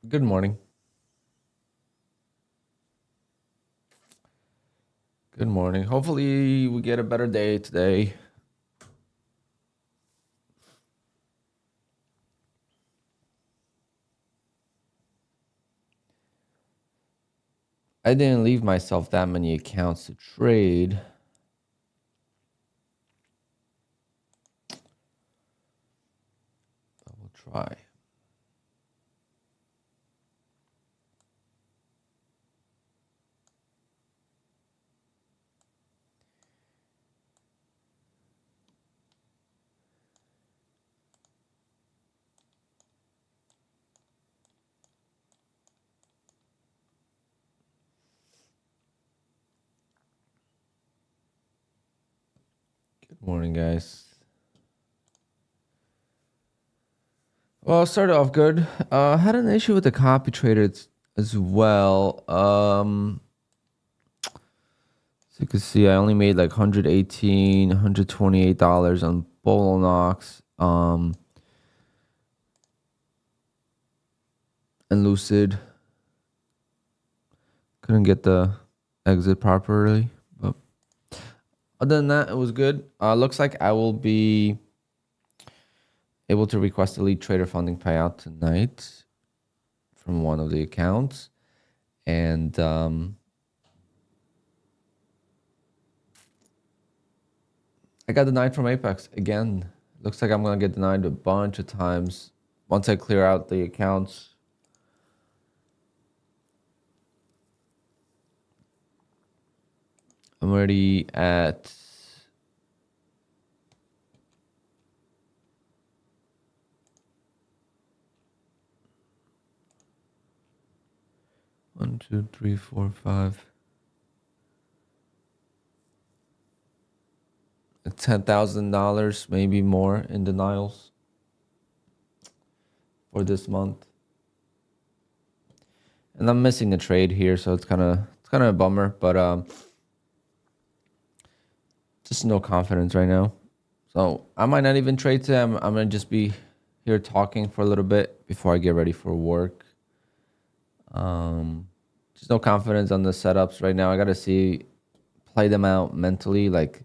Good morning. Good morning. Hopefully we get a better day today. I didn't leave myself that many accounts to trade. But we'll try. Good morning, guys. Well, started off good. Had an issue with the copy trader as well. So you can see I only made like $118, $128 on Bolonox, and Lucid. Couldn't get the exit properly, but other than that, it was good. Looks like I will be able to request a lead trader funding payout tonight from one of the accounts. And I got denied from Apex again. Looks like I'm going to get denied a bunch of times once I clear out the accounts. I'm already at one, two, three, four, five. $10,000, maybe more in denials for this month. And I'm missing the trade here, so it's kind of a bummer, but just no confidence right now. So I might not even trade today. I'm gonna just be here talking for a little bit before I get ready for work. Just no confidence on the setups right now. I gotta play them out mentally. Like,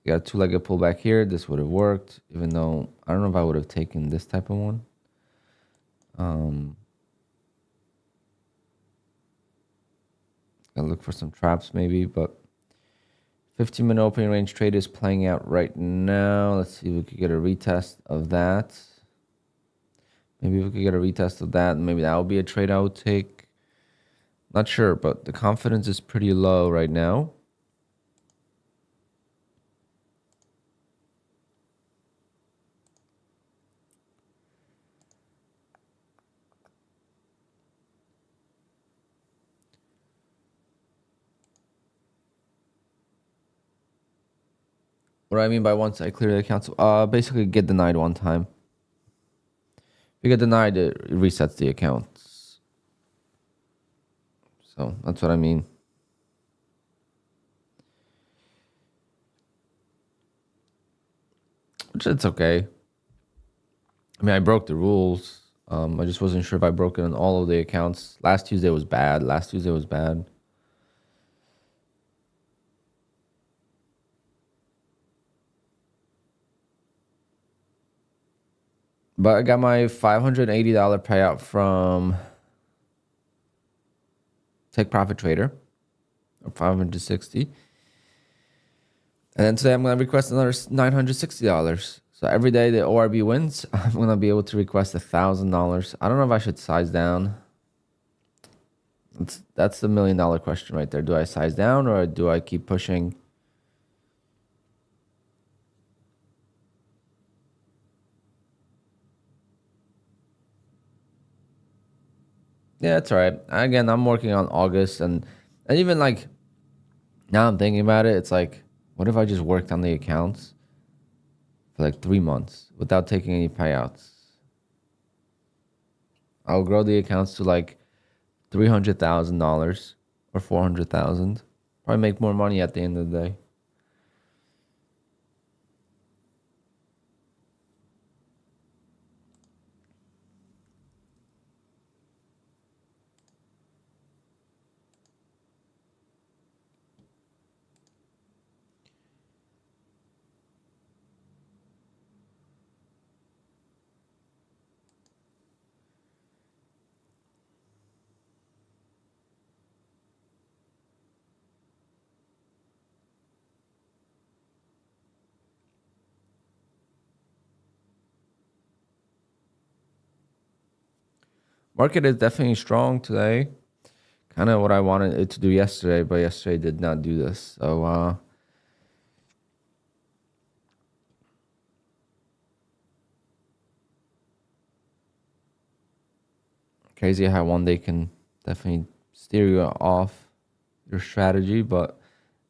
you got a two-legged pullback here. This would have worked, even though I don't know if I would have taken this type of one. Gotta look for some traps maybe, but 15-minute opening range trade is playing out right now. Let's see if we could get a retest of that. Maybe we could get a retest of that. Maybe that would be a trade I would take. Not sure, but the confidence is pretty low right now. What do I mean by once I clear the accounts? Basically get denied one time. If you get denied, it resets the accounts. So that's what I mean. Which it's okay. I mean, I broke the rules. I just wasn't sure if I broke it on all of the accounts. Last Tuesday was bad. But I got my $580 payout from Take Profit Trader, or $560. And then today I'm going to request another $960. So every day the ORB wins, I'm going to be able to request $1,000. I don't know if I should size down. That's the $1 million question right there. Do I size down or do I keep pushing? Yeah, it's all right. Again, I'm working on August, and even like now I'm thinking about it. It's like, what if I just worked on the accounts for like 3 months without taking any payouts? I'll grow the accounts to like $300,000 or $400,000. Probably make more money at the end of the day. Market is definitely strong today. Kind of what I wanted it to do yesterday, but yesterday did not do this. So, crazy how one day can definitely steer you off your strategy, but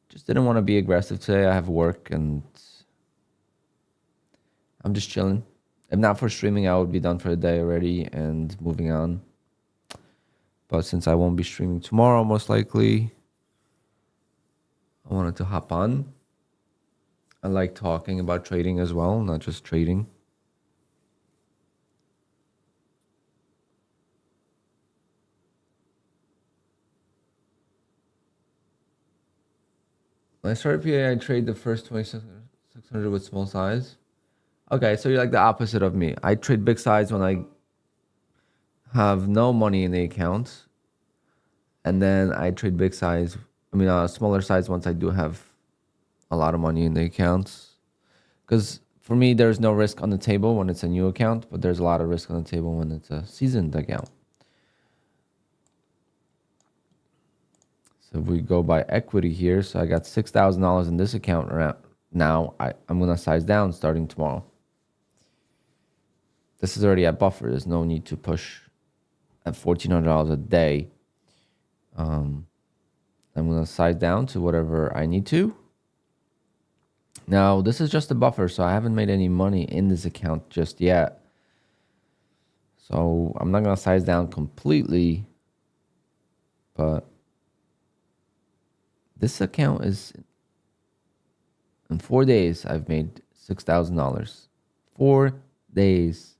just didn't want to be aggressive today. I have work and I'm just chilling. If not for streaming, I would be done for the day already and moving on. But since I won't be streaming tomorrow, most likely, I wanted to hop on. I like talking about trading as well, not just trading. When I started PA, I trade the first 2600 with small size. Okay, so you're like the opposite of me. I trade big size when I have no money in the account, and then I trade big size. I mean, smaller size once I do have a lot of money in the accounts. Because for me, there's no risk on the table when it's a new account, but there's a lot of risk on the table when it's a seasoned account. So if we go by equity here, so I got $6,000 in this account right now. I'm gonna size down starting tomorrow. This is already at buffer. There's no need to push at $1,400 a day. I'm gonna size down to whatever I need to. Now this is just a buffer, so I haven't made any money in this account just yet. So I'm not gonna size down completely, but this account is in 4 days. I've made $6,000. 4 days.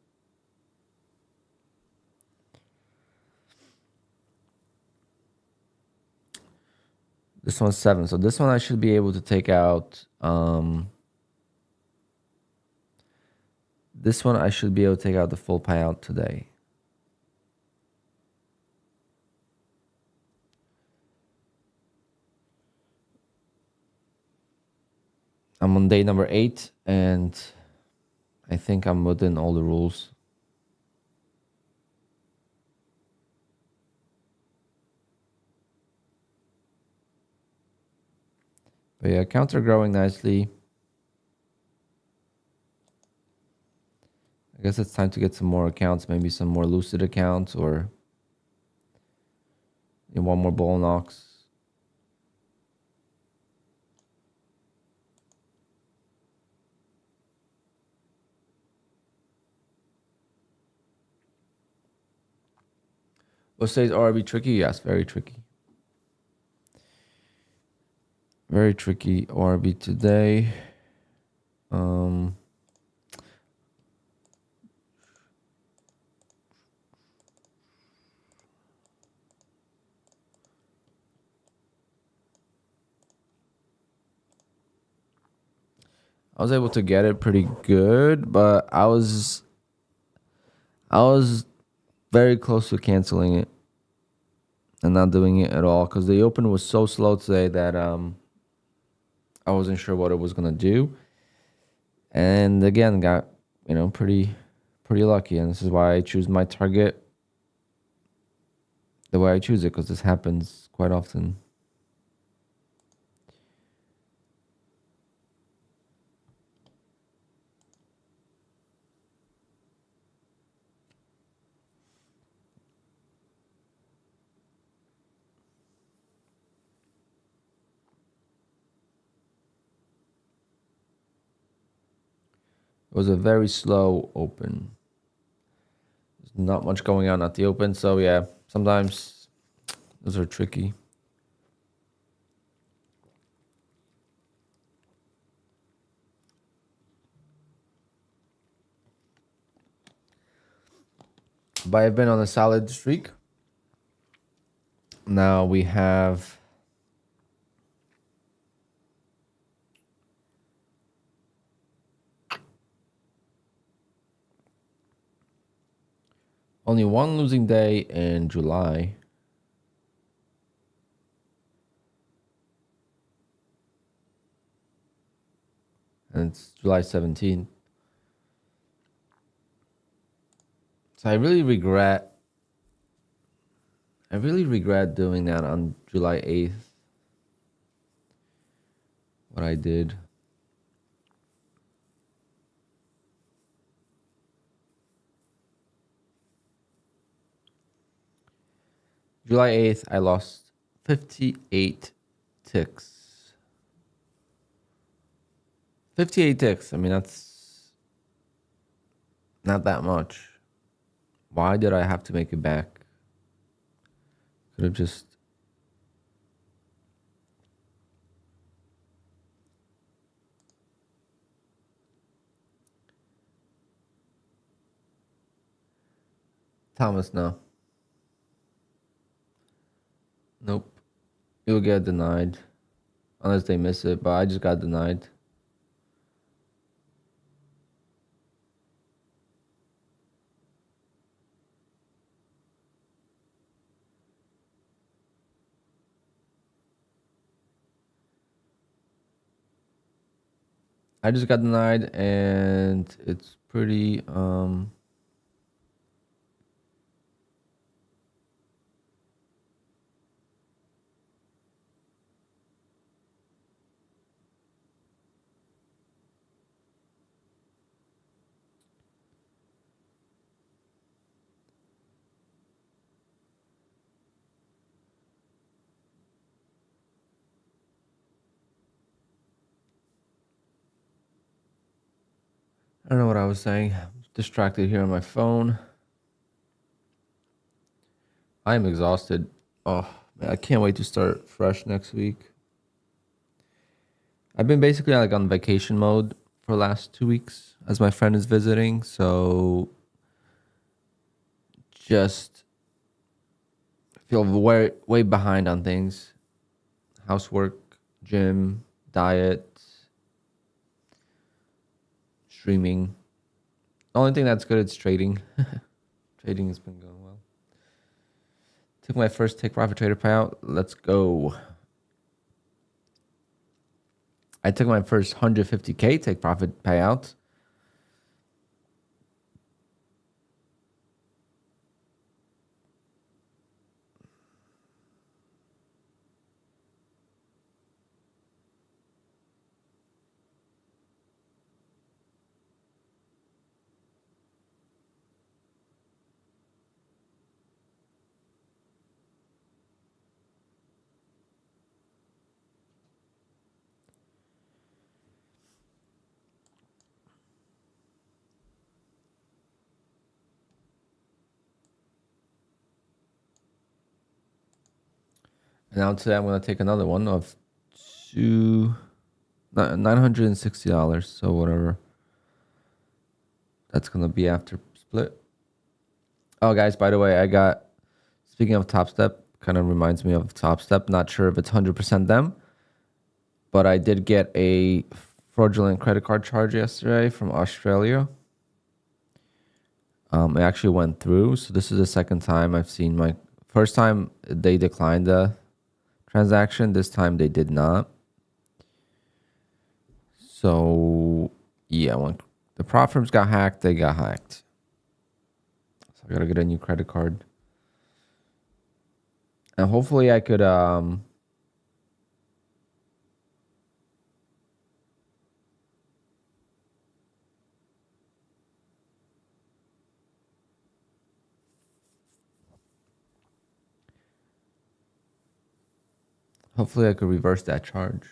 This one's 7. So this one I should be able to take out. This one I should be able to take out the full payout today. I'm on day number 8, and I think I'm within all the rules. But yeah, accounts are growing nicely. I guess it's time to get some more accounts, maybe some more lucid accounts or one more bull knocks. What says RB tricky? Yes, very tricky. Very tricky RB today. I was able to get it pretty good, but I was very close to canceling it and not doing it at all because the open was so slow today that I wasn't sure what it was gonna do. And again, got pretty lucky, and this is why I choose my target the way I choose it, because this happens quite often. It was a very slow open. There's not much going on at the open, so yeah, sometimes those are tricky. But I've been on a solid streak. Now we have only one losing day in July. And it's July 17th. So I really regret I really regret doing that on July 8th. What I did. July 8th, I lost 58 ticks. 58 ticks. I mean, that's not that much. Why did I have to make it back? Could have just... Thomas, no. Nope. You'll get denied. Unless they miss it, but I just got denied. I just got denied, and it's pretty I don't know what I was saying. I'm distracted here on my phone. I am exhausted. Oh, man, I can't wait to start fresh next week. I've been basically like on vacation mode for the last 2 weeks as my friend is visiting. So just feel way behind on things. Housework, gym, diet, streaming. The only thing that's good is trading. Trading has been going well. Took my first take profit trader payout. Let's go. I took my first 150K take profit payout. And now today I'm going to take another one of $960. So whatever. That's going to be after split. Oh, guys, by the way, speaking of Top Step, kind of reminds me of Top Step. Not sure if it's 100% them, but I did get a fraudulent credit card charge yesterday from Australia. It actually went through. So this is the second time I've seen my... First time they declined the transaction. This time they did not. So yeah, when the prop firms got hacked, they got hacked. So I gotta get a new credit card. And hopefully I could reverse that charge.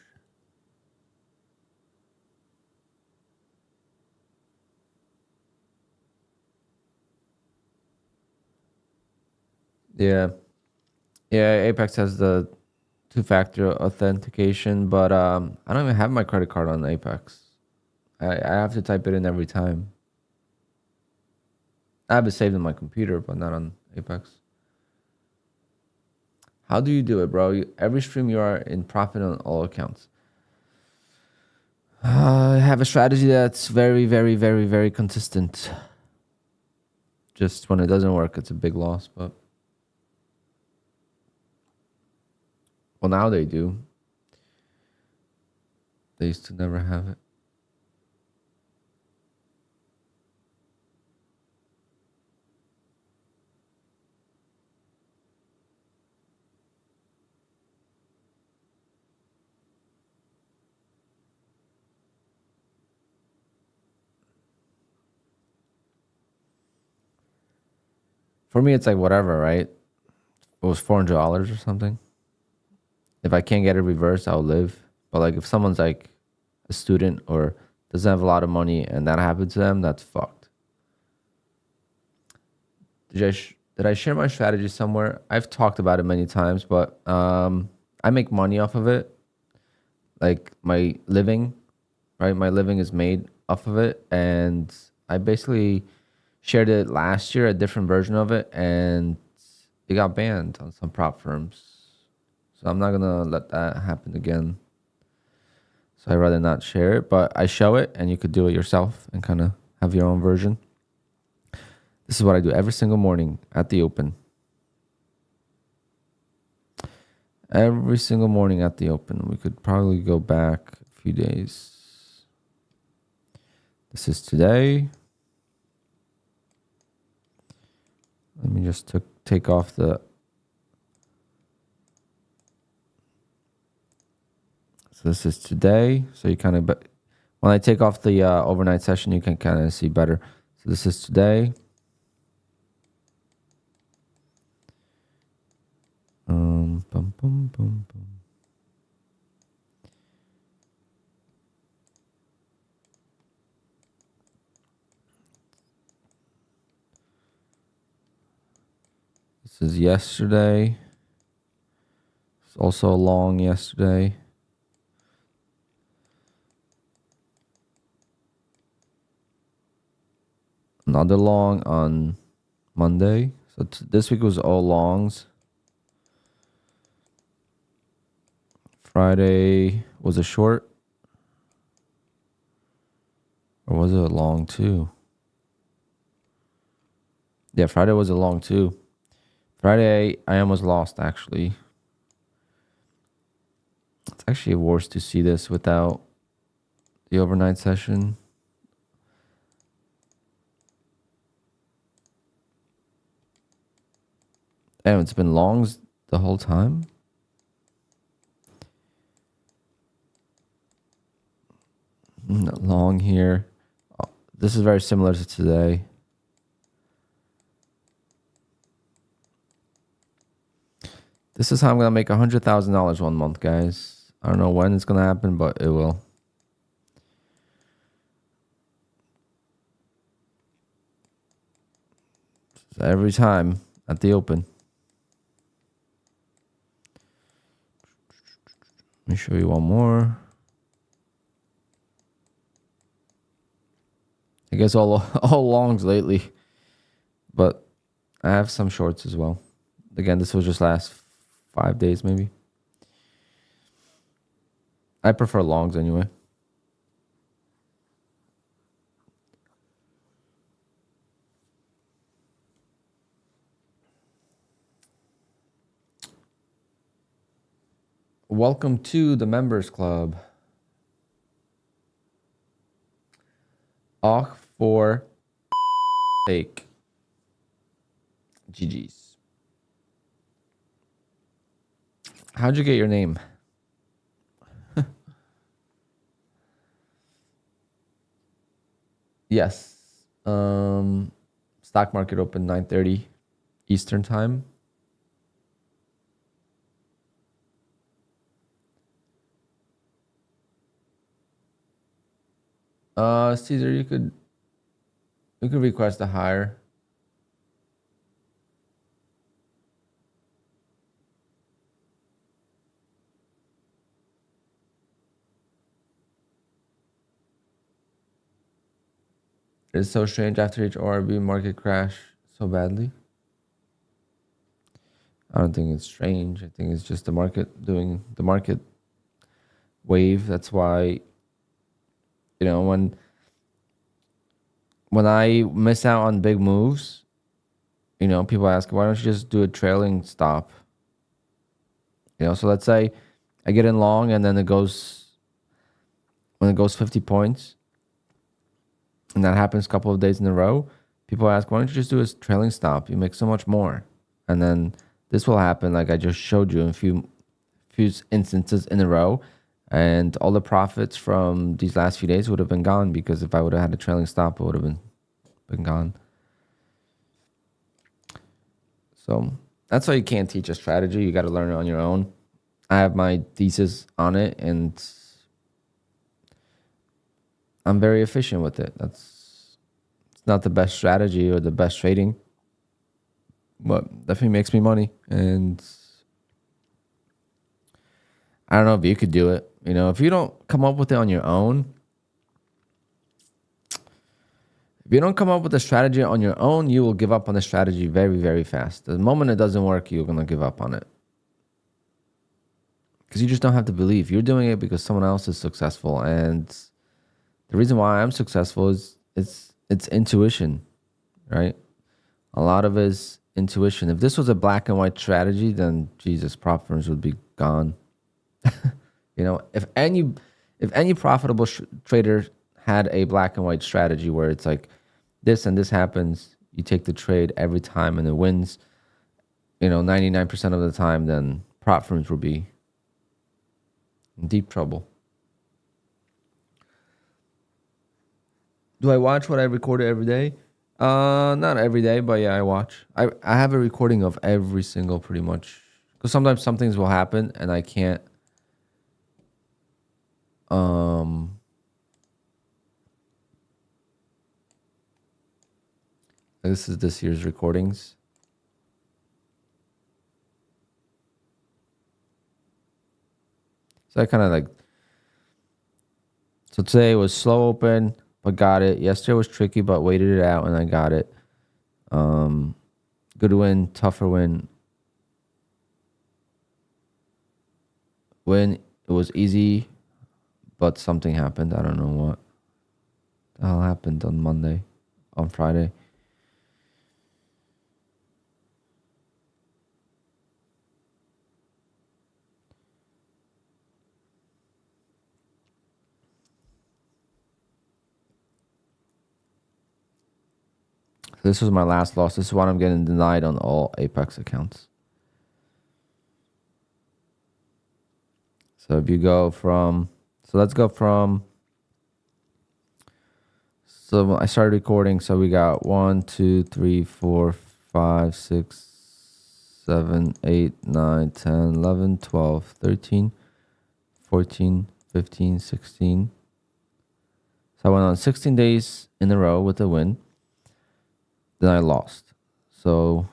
Yeah. Yeah, Apex has the two-factor authentication, but I don't even have my credit card on Apex. I have to type it in every time. I have it saved on my computer, but not on Apex. How do you do it, bro? Every stream you are in profit on all accounts. I have a strategy that's very, very, very, very consistent. Just when it doesn't work, it's a big loss, but... Well, now they do. They used to never have it. for me, it's like whatever, right? It was $400 or something. If I can't get it reversed, I'll live. But like if someone's like a student or doesn't have a lot of money and that happened to them, that's fucked. Did I share my strategy somewhere? I've talked about it many times, but I make money off of it. Like my living, right? My living is made off of it. And I basically shared it last year, a different version of it, and it got banned on some prop firms. So I'm not going to let that happen again. So I'd rather not share it, but I show it and you could do it yourself and kind of have your own version. This is what I do every single morning at the open. Every single morning at the open. We could probably go back a few days. This is today. Let me just take off the... So this is today. So you kind of... When I take off the overnight session, you can kind of see better. So this is today. Bum, bum, bum, bum. This is yesterday. It's also a long yesterday. Another long on Monday. So this week was all longs. Friday was a short. Or was it a long too? Yeah, Friday was a long too. Friday, I almost lost actually. It's actually worse to see this without the overnight session. Damn, it's been longs the whole time. Long here. Oh, this is very similar to today. This is how I'm going to make $100,000 one month, guys. I don't know when it's going to happen, but it will. So every time at the open. Let me show you one more. I guess all longs lately, but I have some shorts as well. Again, this was just last 5 days maybe. I prefer longs anyway. Welcome to the members club. Och for take. GG's. How'd you get your name? Yes. Stock market open 9:30 Eastern time. Caesar, you could request a hire. It's so strange after each ORB market crash so badly. I don't think it's strange. I think it's just the market doing the market wave. That's why, you know, when I miss out on big moves, you know, people ask, why don't you just do a trailing stop? You know, so let's say I get in long and then when it goes 50 points, and that happens a couple of days in a row, people ask, why don't you just do a trailing stop? You make so much more. And then this will happen like I just showed you in a few instances in a row. And all the profits from these last few days would have been gone, because if I would have had a trailing stop, it would have been gone. So that's why you can't teach a strategy. You got to learn it on your own. I have my thesis on it, and I'm very efficient with it. It's not the best strategy or the best trading, but definitely makes me money. And I don't know if you could do it. You know, if you don't come up with it on your own, if you don't come up with a strategy on your own, you will give up on the strategy very, very fast. The moment it doesn't work, you're going to give up on it. Because you just don't have to believe. You're doing it because someone else is successful. And the reason why I'm successful is it's intuition, right? A lot of it is intuition. If this was a black and white strategy, then Jesus, prop firms would be gone. You know, if any profitable trader had a black and white strategy where it's like this and this happens, you take the trade every time and it wins, you know, 99% of the time, then prop firms would be in deep trouble. Do I watch what I recorded every day? Not every day, but yeah, I watch. I have a recording of every single pretty much, because sometimes some things will happen and I can't this is this year's recordings. So I kind of like, so today was slow open, but got it. Yesterday was tricky, but waited it out and I got it. Good win, tougher win. Win, it was easy, but something happened. I don't know what the hell happened on Friday. This was my last loss. This is why I'm getting denied on all Apex accounts. So if you go from, so let's go from, so I started recording. So we got 1, 2, 3, 4, 5, 6, 7, 8, 9, 10, 11, 12, 13, 14, 15, 16. So I went on 16 days in a row with a win. Then I lost. So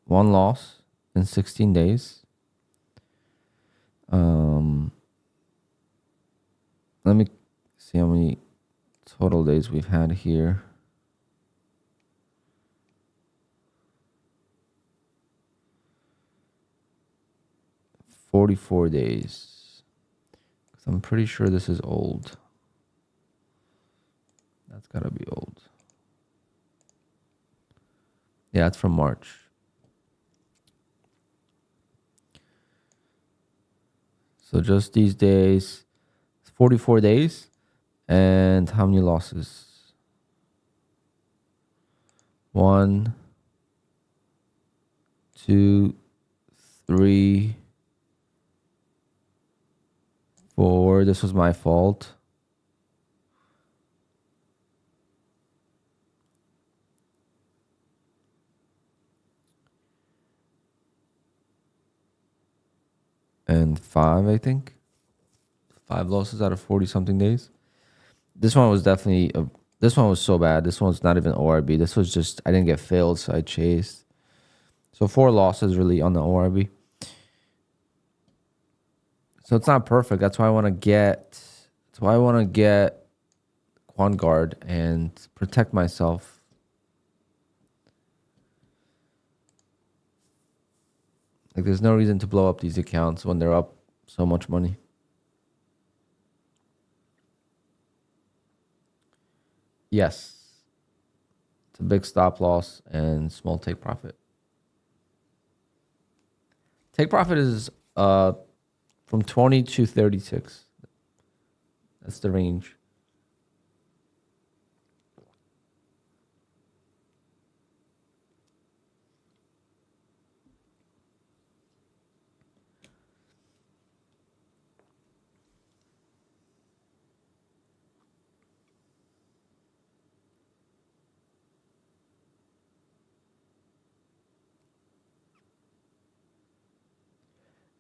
one loss in 16 days. Let me see how many total days we've had here. $44 days. I'm pretty sure this is old. That's gotta be old. Yeah, it's from March. So just these days, 44 days. And how many losses? 1, 2, 3, 4. This was my fault. And 5, I think. 5 losses out of 40 something days. This one was definitely, this one was so bad. This one's not even ORB. This was just, I didn't get filled, so I chased. So 4 losses really on the ORB. So it's not perfect. That's why I want to get, Quant Guard and protect myself. Like there's no reason to blow up these accounts when they're up so much money. Yes. It's a big stop loss and small take profit. Take profit is from 20 to 36. That's the range.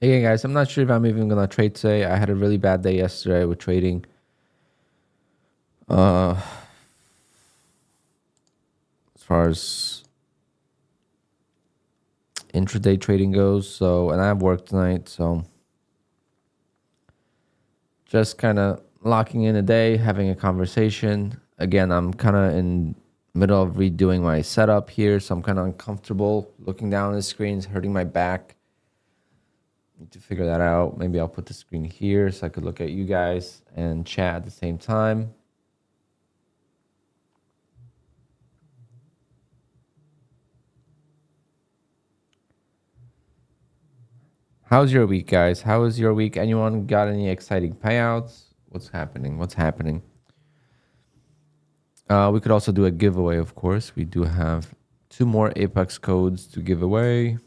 Again, guys, I'm not sure if I'm even gonna trade today. I had a really bad day yesterday with trading. As far as intraday trading goes, so, and I have work tonight, so just kind of locking in a day, having a conversation. Again, I'm kind of in middle of redoing my setup here, so I'm kind of uncomfortable looking down at the screen. It's hurting my back. Need to figure that out. Maybe I'll put the screen here so I could look at you guys and chat at the same time. How's your week, guys? How was your week? Anyone got any exciting payouts? What's happening? What's happening? We could also do a giveaway, of course. We do have 2 more Apex codes to give away.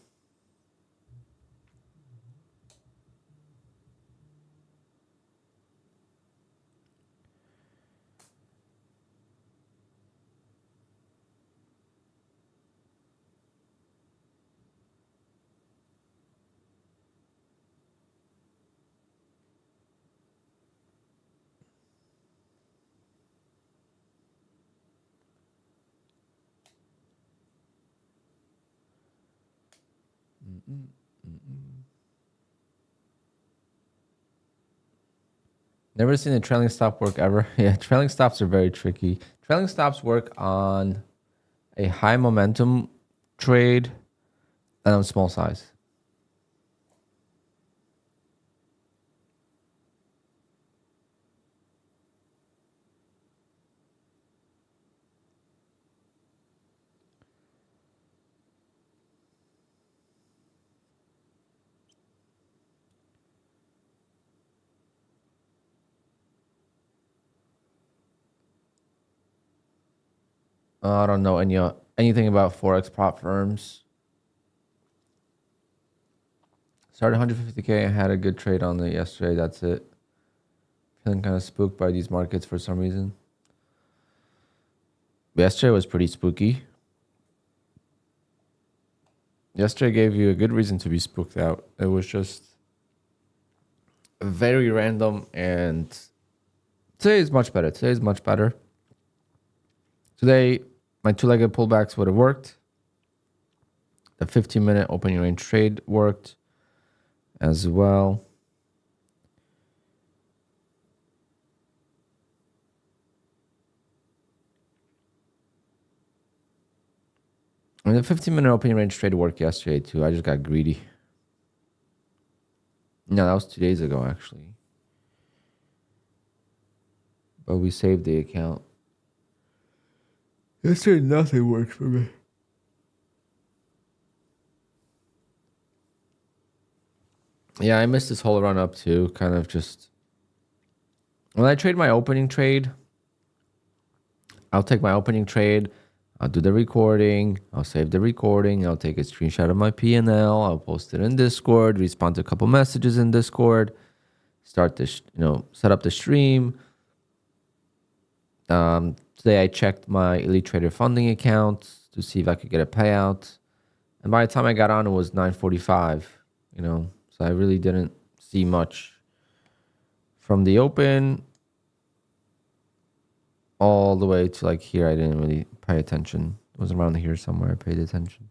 Never seen a trailing stop work ever. Yeah, trailing stops are very tricky. Trailing stops work on a high momentum trade and on small size. I don't know anything about Forex prop firms. Started 150K. I had a good trade on it yesterday. That's it. Feeling kind of spooked by these markets for some reason. Yesterday was pretty spooky. Yesterday gave you a good reason to be spooked out. It was just very random, and today is much better. Today is much better. Today, my 2-legged pullbacks would have worked. The 15-minute opening range trade worked as well. And the 15-minute opening range trade worked yesterday too. I just got greedy. No, that was 2 days ago actually. But we saved the account. Yesterday nothing worked for me. Yeah, I missed this whole run up too. Kind of just when I trade my opening trade, I'll take my opening trade, I'll do the recording, I'll save the recording, I'll take a screenshot of my P&L, I'll post it in Discord, respond to a couple messages in Discord, start this, set up the stream. Today I checked my Elite Trader funding account to see if I could get a payout. And by the time I got on, it was 9:45, so I really didn't see much from the open all the way to like here. I didn't really pay attention. It was around here somewhere I paid attention.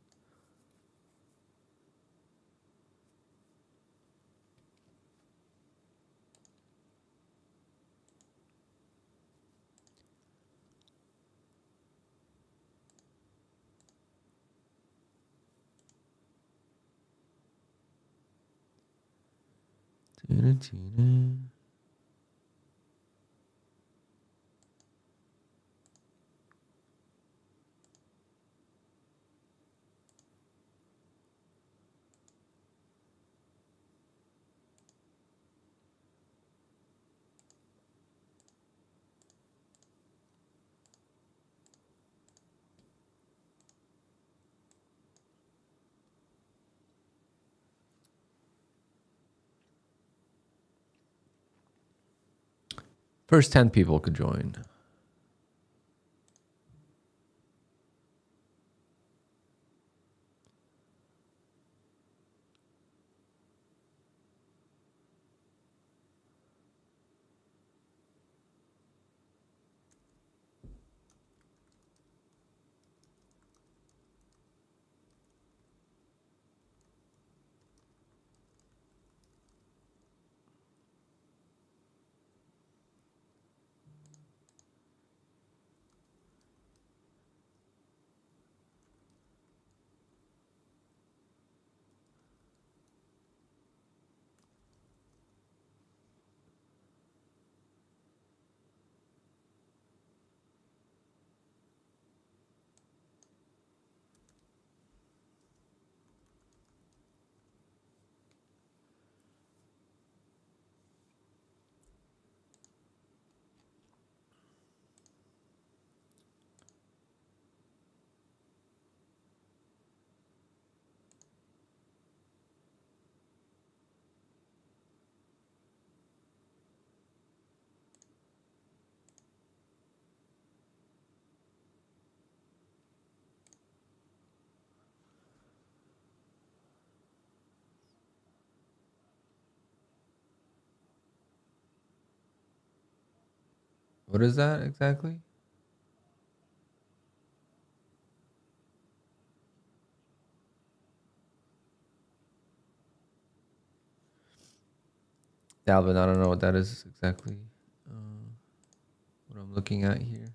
First 10 people could join. What is that exactly? Alvin, I don't know what that is exactly. What I'm looking at here.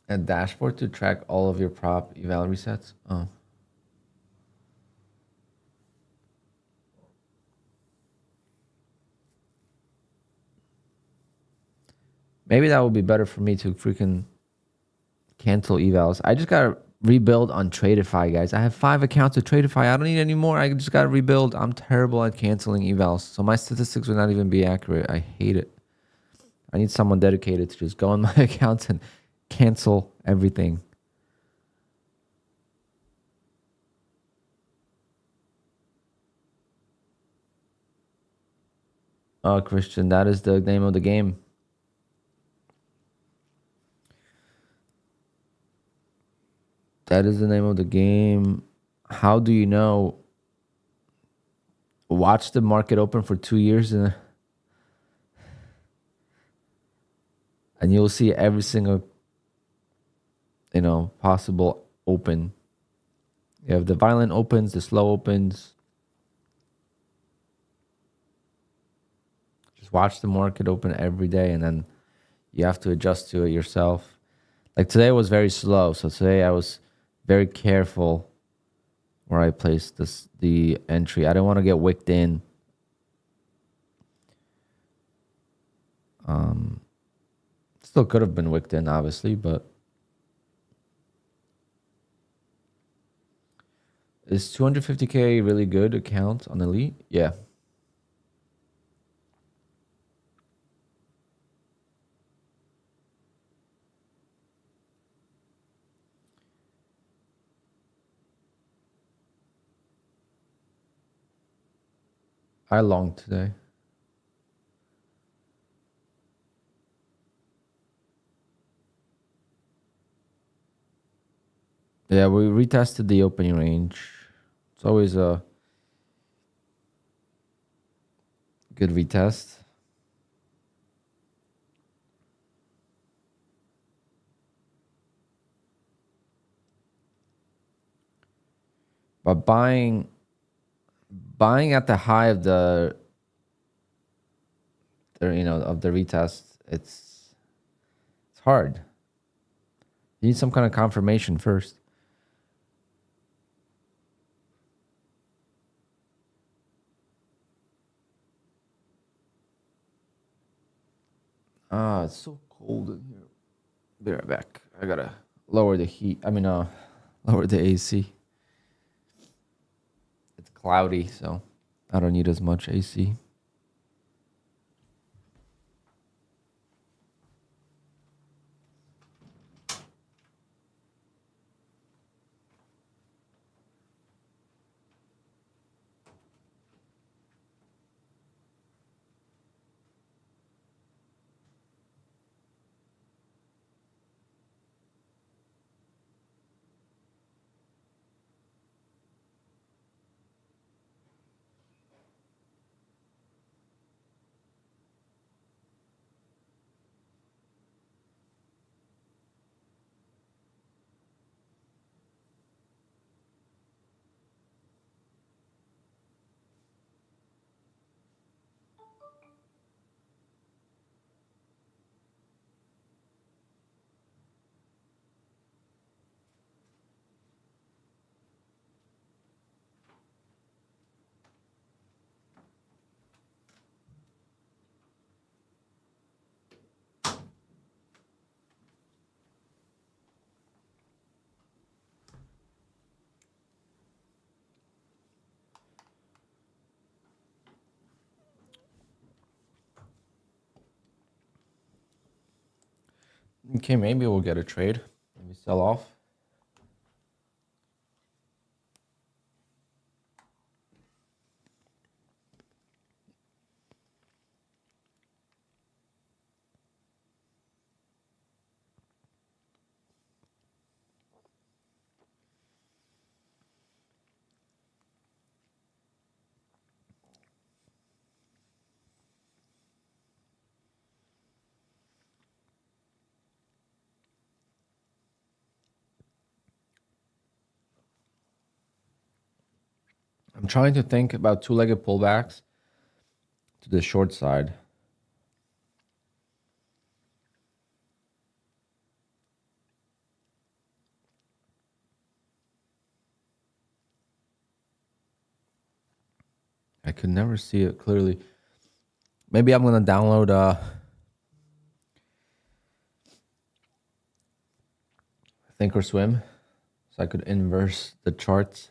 A dashboard to track all of your prop eval resets. Oh. Maybe that would be better for me to freaking cancel evals. I just gotta rebuild on Tradeify, guys. I have 5 accounts of Tradeify. I don't need any more. I just gotta rebuild. I'm terrible at canceling evals, so my statistics would not even be accurate. I hate it. I need someone dedicated to just go on my accounts and cancel everything. Oh, Christian, that is the name of the game. That is the name of the game. How do you know? Watch the market open for 2 years and you'll see every single, possible open. You have the violent opens, the slow opens. Just watch the market open every day, and then you have to adjust to it yourself. Like today was very slow, so today I was very careful where I placed the entry. I didn't want to get wicked in. Still could have been wicked in, obviously, but is 250K really good account on Elite? Yeah. I longed today. Yeah, we retested the opening range. It's always a good retest. But buying at the high of the of the retest, it's hard. You need some kind of confirmation first. Ah, it's so cold in here. Be right back. I gotta lower the heat. Lower the AC. It's cloudy, so I don't need as much AC. Okay, maybe we'll get a trade. Maybe sell off. I'm trying to think about two-legged pullbacks to the short side. I could never see it clearly. Maybe I'm going to download Thinkorswim so I could inverse the charts.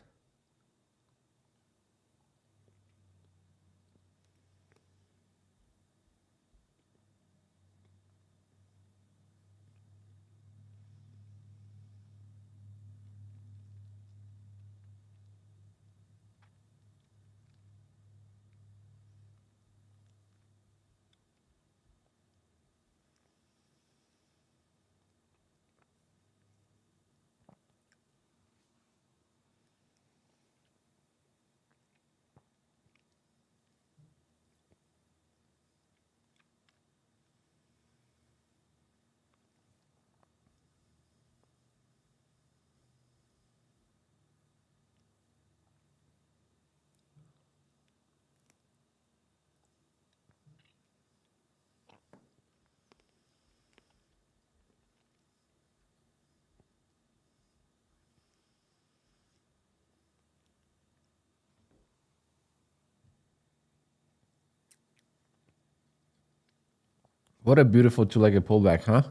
What a beautiful two-legged pullback, huh?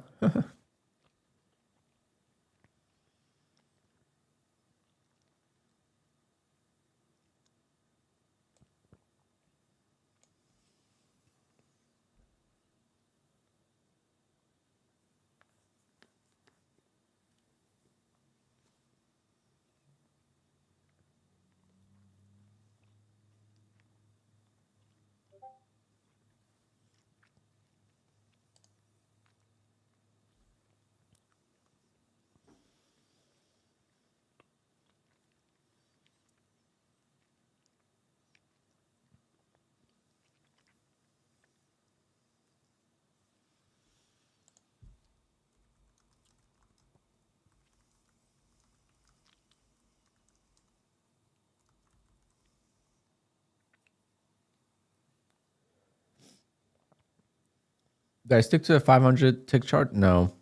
Did I stick to the 500 tick chart? No.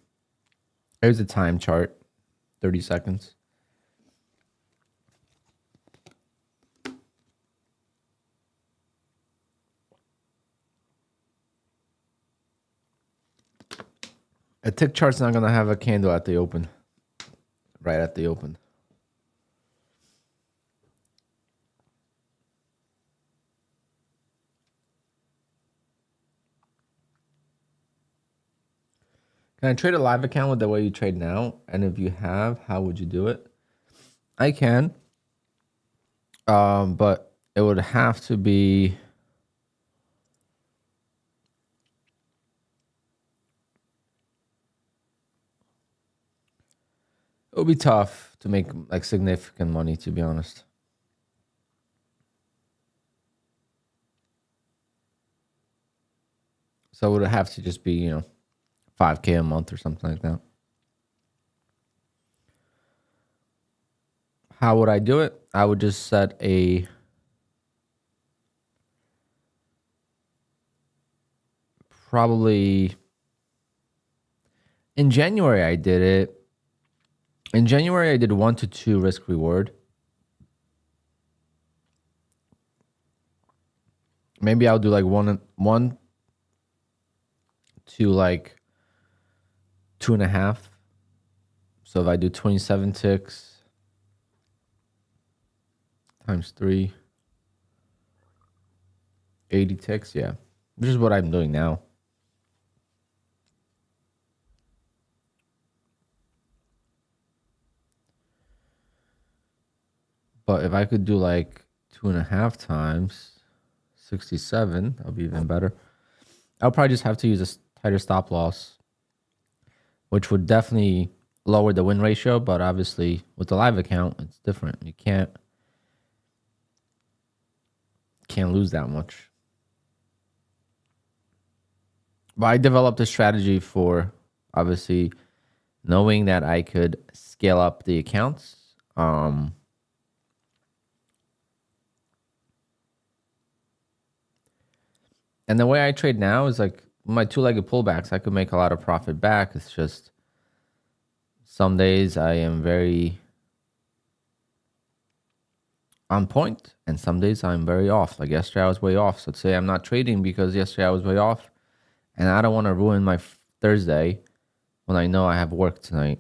Here's the time chart, 30 seconds. A tick chart's not going to have a candle at the open, right at the open. Can I trade a live account with the way you trade now? And if you have, how would you do it? I can. But it would have to be... It would be tough to make like significant money, to be honest. So it would have to just be, you know, 5K a month or something like that. How would I do it? I would just set a probably in January I did it. In January I did 1 to 2 risk reward. Maybe I'll do like one to like 2.5. So if I do 27 ticks times 3, 80 ticks, yeah. Which is what I'm doing now. But if I could do like 2.5 times 67, that'll be even better. I'll probably just have to use a tighter stop loss, which would definitely lower the win ratio. But obviously, with the live account, it's different. You can't lose that much. But I developed a strategy for obviously knowing that I could scale up the accounts. And the way I trade now is like my two-legged pullbacks, I could make a lot of profit back. It's just some days I am very on point and some days I'm very off. Like yesterday I was way off. So today I'm not trading because yesterday I was way off. And I don't want to ruin my Thursday when I know I have work tonight.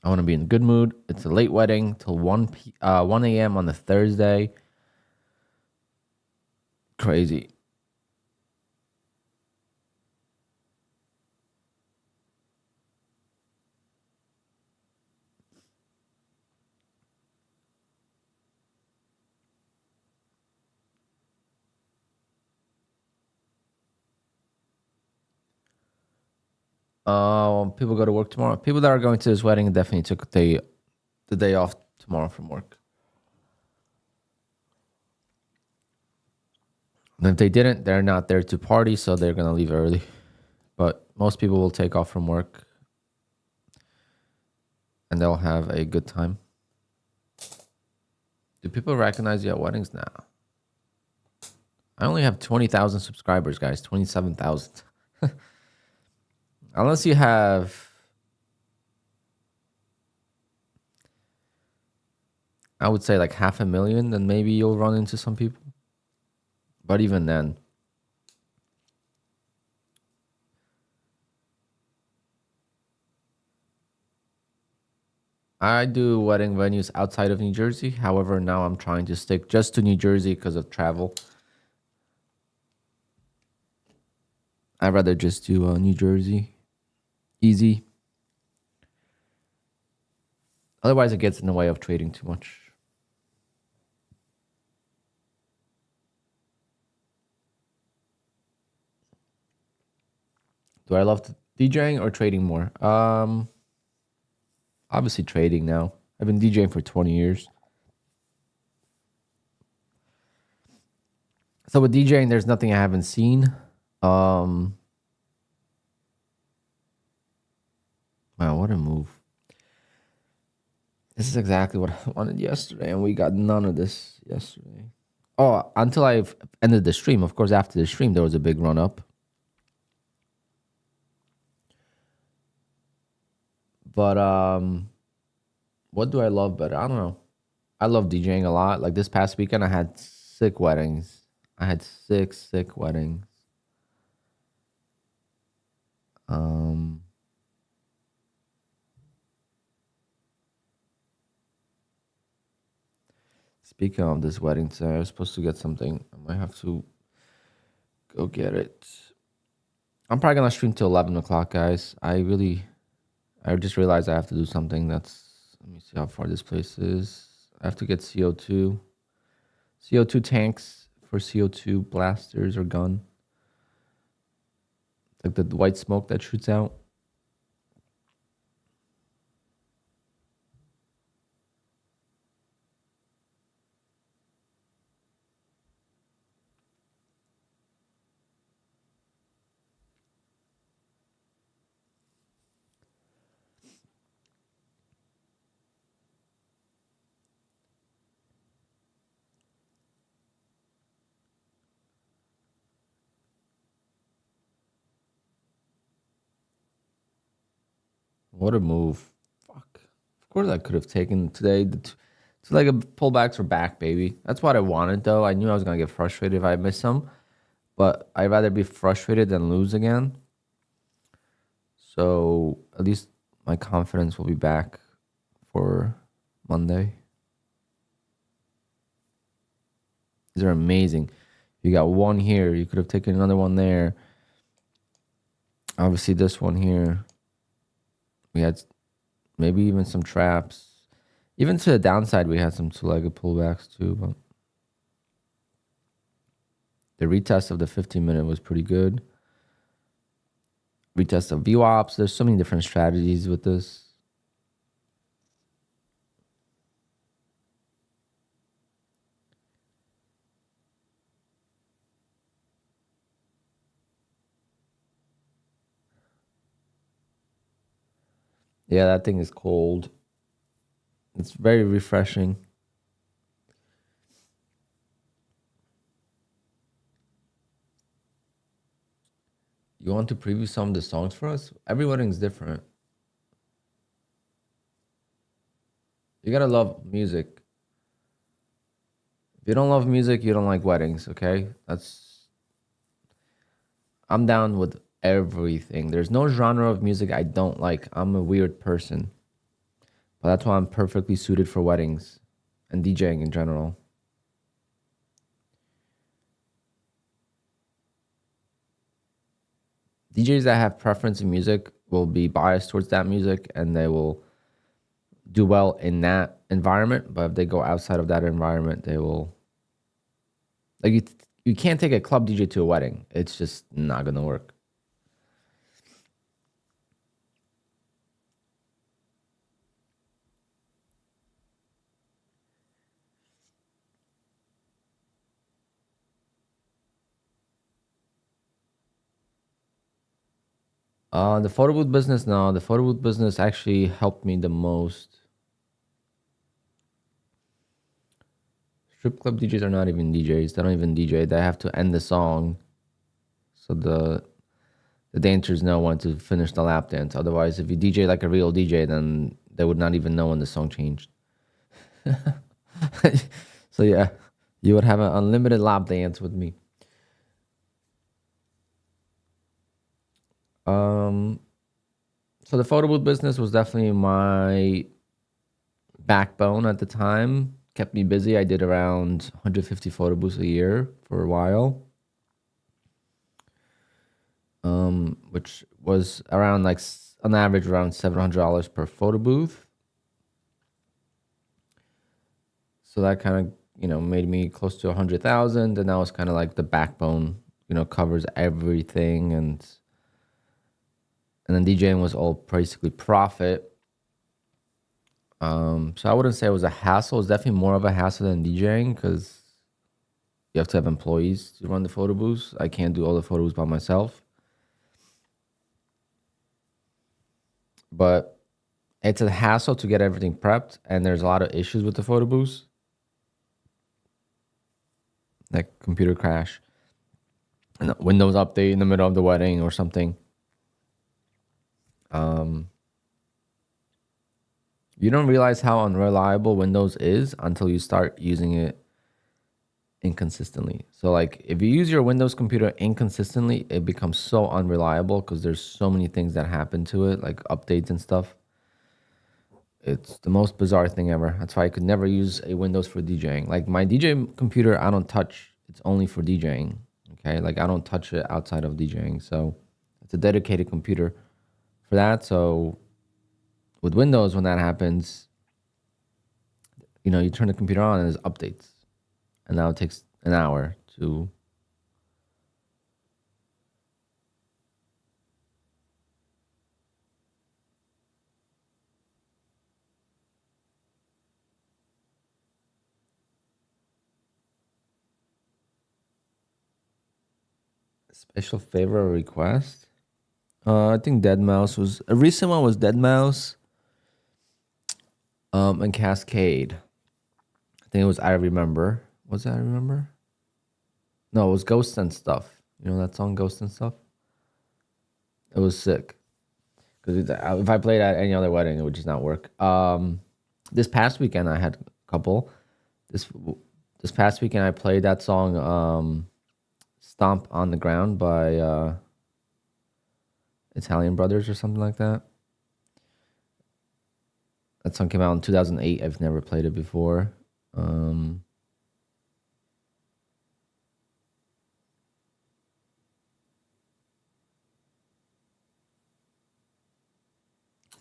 I want to be in a good mood. It's a late wedding till 1 a.m. on the Thursday. Crazy. People go to work tomorrow. People that are going to this wedding definitely took the day off tomorrow from work. And if they didn't, they're not there to party, so they're going to leave early. But most people will take off from work and they'll have a good time. Do people recognize you at weddings now? I only have 20,000 subscribers, guys. 27,000. Unless you have... I would say like 500,000, then maybe you'll run into some people. But even then... I do wedding venues outside of New Jersey. However, now I'm trying to stick just to New Jersey because of travel. I'd rather just do New Jersey. Easy. Otherwise, it gets in the way of trading too much. Do I love DJing or trading more? Obviously trading now. I've been DJing for 20 years. So with DJing, there's nothing I haven't seen. Wow, what a move. This is exactly what I wanted yesterday, and we got none of this yesterday. Oh, until I've ended the stream. Of course, after the stream, there was a big run up. But what do I love better? I don't know. I love DJing a lot. Like this past weekend, I had sick weddings. I had sick weddings. Speaking of this wedding today, I was supposed to get something. I might have to go get it. I'm probably gonna stream till 11 o'clock, guys. I just realized I have to do something. Let me see how far this place is. I have to get CO2 tanks for CO2 blasters or gun. Like the white smoke that shoots out. What a move. Fuck. Of course I could have taken today. It's like a pullbacks are back, baby. That's what I wanted, though. I knew I was going to get frustrated if I missed some. But I'd rather be frustrated than lose again. So at least my confidence will be back for Monday. These are amazing. You got one here. You could have taken another one there. Obviously, this one here. We had maybe even some traps. Even to the downside, we had some two-legged pullbacks too. But the retest of the 15-minute was pretty good. Retest of VWAPs. There's so many different strategies with this. Yeah, that thing is cold. It's very refreshing. You want to preview some of the songs for us? Every wedding is different. You gotta love music. If you don't love music, you don't like weddings, okay? I'm down with everything. There's no genre of music I don't like. I'm a weird person. But that's why I'm perfectly suited for weddings and DJing in general. DJs that have preference in music will be biased towards that music and they will do well in that environment. But if they go outside of that environment, they will like you can't take a club DJ to a wedding. It's just not gonna work. The photo booth business, no, the photo booth business actually helped me the most. Strip club DJs are not even DJs. They don't even DJ. They have to end the song, so the dancers know when to finish the lap dance. Otherwise, if you DJ like a real DJ, then they would not even know when the song changed. So yeah, you would have an unlimited lap dance with me. So the photo booth business was definitely my backbone at the time. Kept me busy. I did around 150 photo booths a year for a while, which was around like on average around $700 per photo booth. So that kind of made me close to 100,000, and that was kind of like the backbone. Covers everything, and then DJing was all basically profit. So I wouldn't say it was a hassle. It's definitely more of a hassle than DJing because you have to have employees to run the photo booths. I can't do all the photos by myself. But it's a hassle to get everything prepped, and there's a lot of issues with the photo booths, like computer crash, and Windows update in the middle of the wedding or something. You don't realize how unreliable Windows is until you start using it inconsistently. So like if you use your Windows computer inconsistently, it becomes so unreliable because there's so many things that happen to it, like updates and stuff. It's the most bizarre thing ever. That's why I could never use a Windows for DJing. Like my DJ computer, I don't touch. It's only for DJing. Okay, like I don't touch it outside of DJing. So it's a dedicated computer for that. So with Windows, when that happens, you turn the computer on and there's updates, and now it takes an hour to. Special favor or request? I think Dead Mouse was a recent one. Was Dead Mouse, and Cascade. I think it was I Remember. Was that I Remember? No, it was Ghost and Stuff. You know that song, Ghost and Stuff? It was sick. Because if I played at any other wedding, it would just not work. This past weekend, I had a couple. This past weekend, I played that song, Stomp on the Ground by Italian Brothers or something like that. That song came out in 2008. I've never played it before.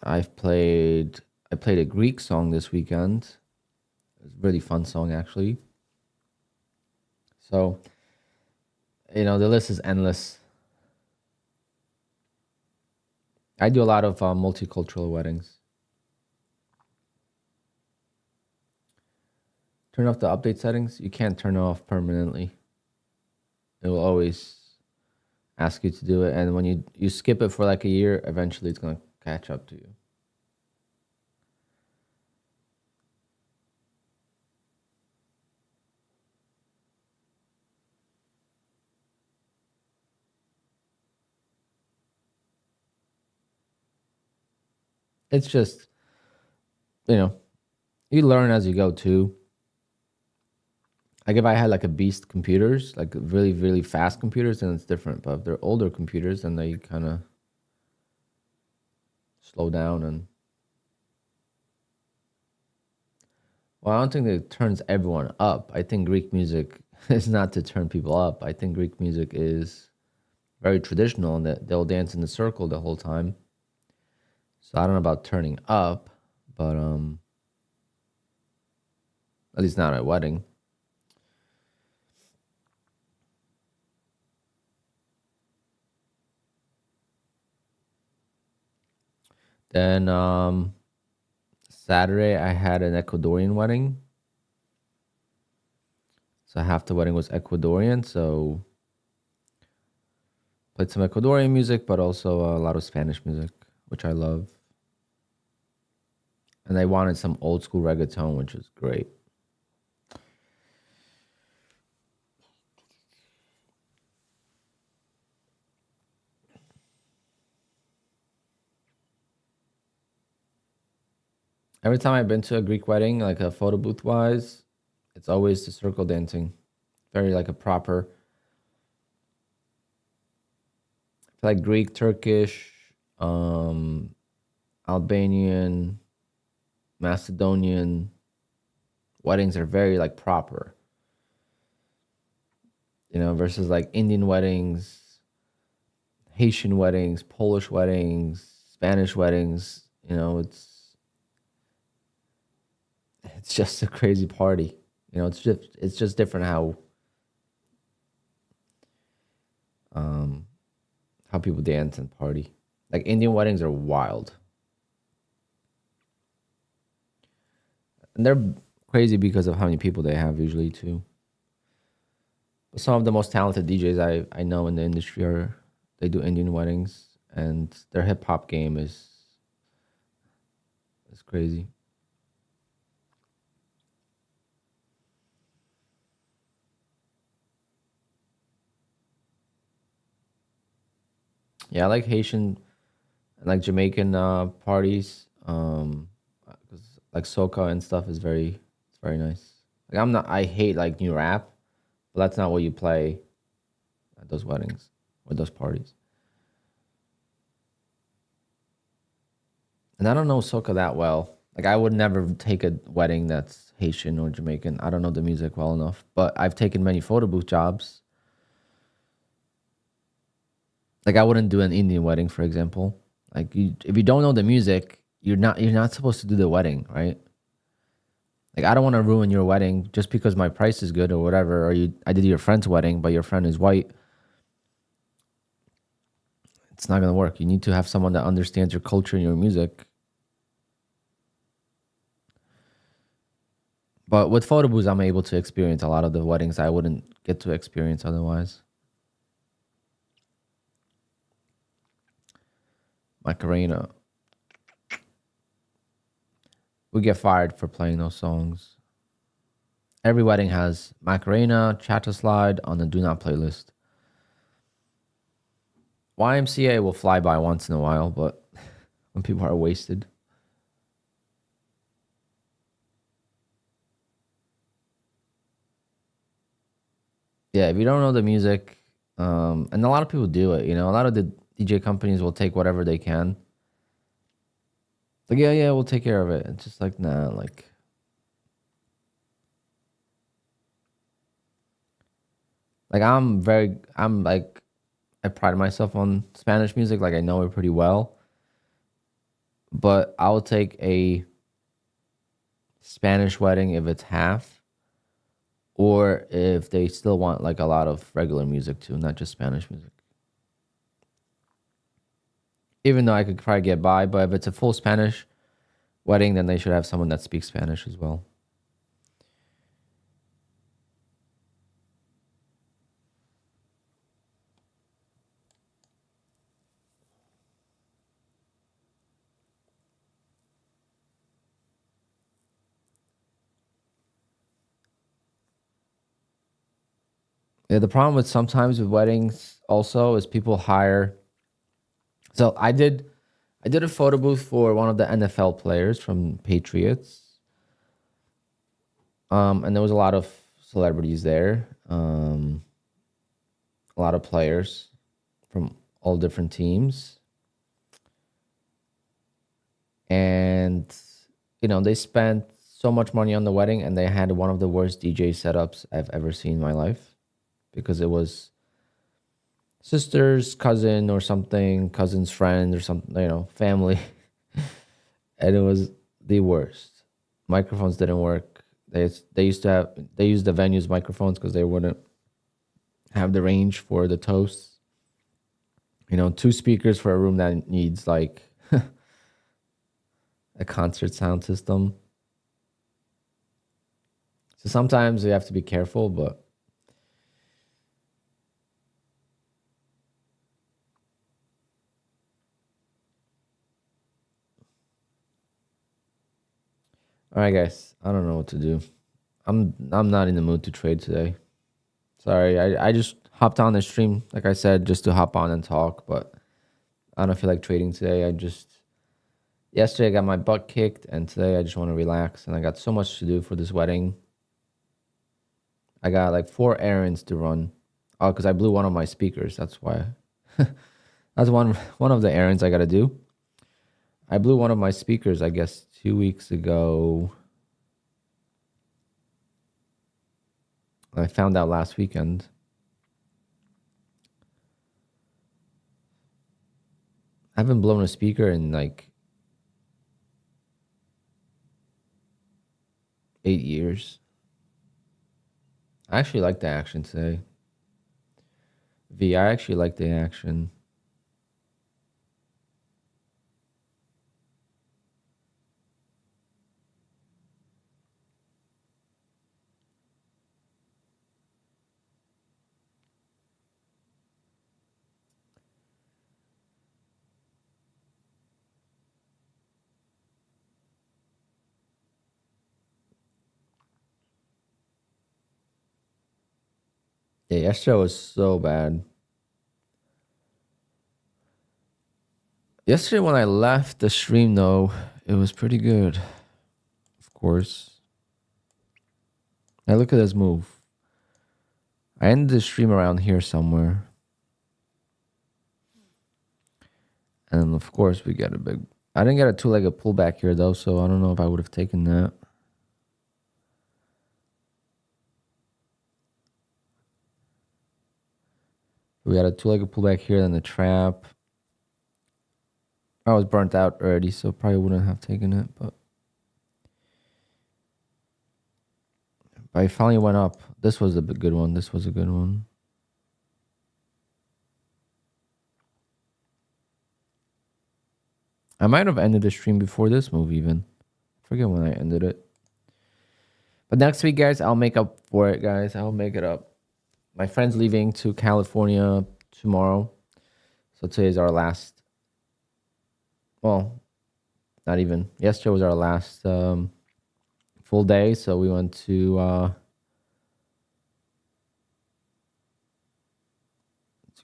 I played a Greek song this weekend. It was a really fun song actually. So, the list is endless. I do a lot of multicultural weddings. Turn off the update settings. You can't turn it off permanently. It will always ask you to do it, and when you skip it for like a year, eventually it's gonna catch up to you. It's just, you know, you learn as you go too. Like if I had like a beast computers, like really, really fast computers, then it's different. But if they're older computers, then they kind of slow down. And well, I don't think it turns everyone up. I think Greek music is not to turn people up. I think Greek music is very traditional and that they'll dance in the circle the whole time. So I don't know about turning up, but at least not at a wedding. Then Saturday I had an Ecuadorian wedding. So half the wedding was Ecuadorian, so played some Ecuadorian music, but also a lot of Spanish music, which I love. And they wanted some old school reggaeton, which was great. Every time I've been to a Greek wedding, like a photo booth wise, it's always the circle dancing. Very like a proper, like Greek, Turkish, Albanian, Macedonian weddings are very like proper. You know, versus like Indian weddings, Haitian weddings, Polish weddings, Spanish weddings. You know, it's just a crazy party. You know, it's just different how people dance and party. Like Indian weddings are wild. And they're crazy because of how many people they have usually too. But some of the most talented DJs I know in the industry they do Indian weddings, and their hip hop game is crazy. Yeah, I like Haitian and like Jamaican parties. 'Cause, like soca and stuff is it's very nice. Like I hate like new rap, but that's not what you play at those weddings or those parties. And I don't know soca that well. Like I would never take a wedding that's Haitian or Jamaican. I don't know the music well enough, but I've taken many photo booth jobs. Like I wouldn't do an Indian wedding, for example. Like if you don't know the music, you're not supposed to do the wedding, right? Like I don't want to ruin your wedding just because my price is good or whatever, or I did your friend's wedding, but your friend is white. It's not gonna work. You need to have someone that understands your culture and your music. But with photo booths, I'm able to experience a lot of the weddings I wouldn't get to experience otherwise. Macarena. We get fired for playing those songs. Every wedding has Macarena, Chatter Slide on the Do Not playlist. YMCA will fly by once in a while, but when people are wasted. Yeah, if you don't know the music, and a lot of people do it, you know, a lot of the DJ companies will take whatever they can. Like, yeah, we'll take care of it. It's just like, nah, like I'm like, I pride myself on Spanish music. Like I know it pretty well, but I'll take a Spanish wedding if it's half, or if they still want like a lot of regular music too, not just Spanish music. Even though I could probably get by, but if it's a full Spanish wedding, then they should have someone that speaks Spanish as well. Yeah, the problem with sometimes with weddings also is people hire. So I did I did a photo booth for one of the NFL players from Patriots. And there was a lot of celebrities there. A lot of players from all different teams. And, they spent so much money on the wedding, and they had one of the worst DJ setups I've ever seen in my life, because it was sister's cousin or something, cousin's friend or something, family. And it was the worst. Microphones didn't work. They used the venue's microphones because they wouldn't have the range for the toasts. 2 speakers for a room that needs like a concert sound system. So sometimes you have to be careful, but all right, guys. I don't know what to do. I'm not in the mood to trade today. Sorry, I just hopped on the stream, like I said, just to hop on and talk, but I don't feel like trading today. Yesterday I got my butt kicked, and today I just want to relax, and I got so much to do for this wedding. I got like 4 errands to run. Oh, because I blew one of my speakers. That's why. That's one of the errands I got to do. I blew one of my speakers, I guess, 2 weeks ago. I found out last weekend. I haven't blown a speaker in like 8 years. I actually like the action today. I actually like the action. Yeah, yesterday was so bad. Yesterday when I left the stream, though, it was pretty good. Of course. Now look at this move. I ended the stream around here somewhere. And of course we get a big... I didn't get a 2-legged pullback here, though, so I don't know if I would have taken that. We got a 2-legged pullback here, then the trap. I was burnt out already, so probably wouldn't have taken it, but I finally went up. This was a good one. This was a good one. I might have ended the stream before this move even. I forget when I ended it. But next week, guys, I'll make up for it, guys. I'll make it up. My friend's leaving to California tomorrow. So today's our last. Well, not even. Yesterday was our last full day. So we went to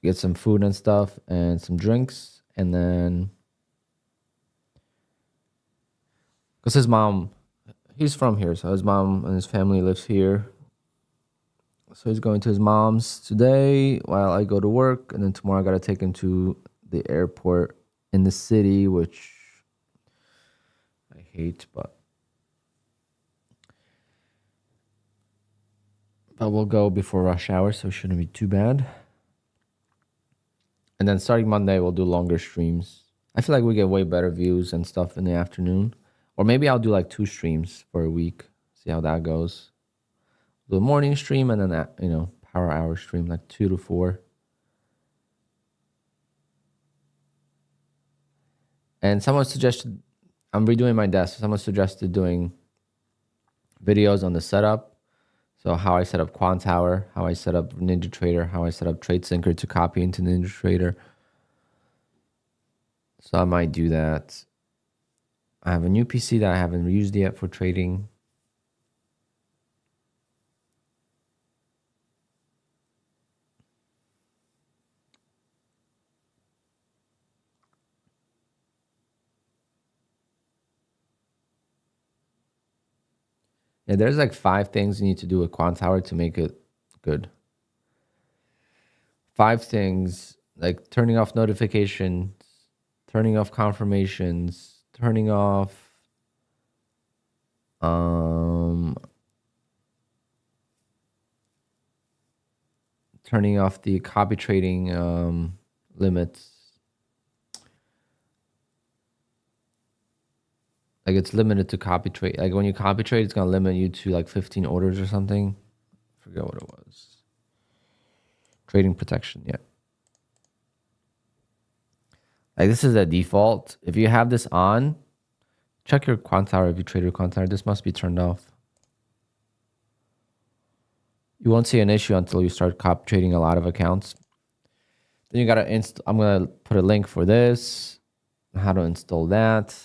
get some food and stuff and some drinks. And then, because his mom, he's from here. So his mom and his family lives here. So he's going to his mom's today while I go to work. And then tomorrow I got to take him to the airport in the city, which I hate, but we'll go before rush hour, so it shouldn't be too bad. And then starting Monday, we'll do longer streams. I feel like we get way better views and stuff in the afternoon. Or maybe I'll do like 2 streams for a week. See how that goes. Do a morning stream and then that, power hour stream, like 2 to 4. And someone suggested, I'm redoing my desk. Someone suggested doing videos on the setup. So how I set up QUANTOWER, how I set up NinjaTrader, how I set up TradeSyncer to copy into NinjaTrader. So I might do that. I have a new PC that I haven't used yet for trading. Yeah, there's like 5 things you need to do with QUANTOWER to make it good. 5 things, like turning off notifications, turning off confirmations, turning off the copy trading limits. Like it's limited to copy trade. Like when you copy trade, it's gonna limit you to like 15 orders or something. I forget what it was. Trading protection, yeah. Like this is a default. If you have this on, check your QUANTOWER if you trade your QUANTOWER. This must be turned off. You won't see an issue until you start copy trading a lot of accounts. Then you gotta install. I'm gonna put a link for this. How to install that.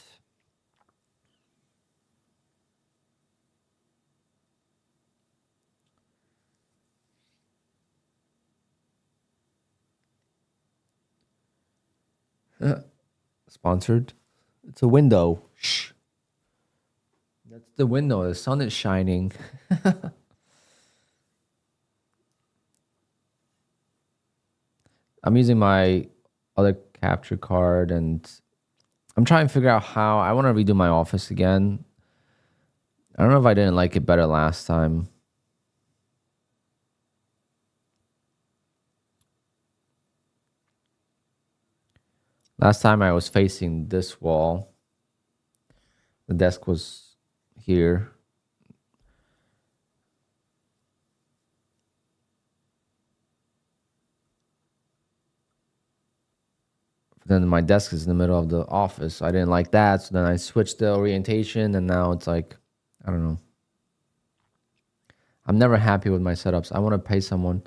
Sponsored. It's a window. Shh. That's the window. The sun is shining. I'm using my other capture card and I'm trying to figure out how I want to redo my office again. I don't know if I didn't like it better last time. Last time I was facing this wall. The desk was here. Then my desk is in the middle of the office. I didn't like that. So then I switched the orientation and now it's like, I don't know. I'm never happy with my setups. I want to pay someone.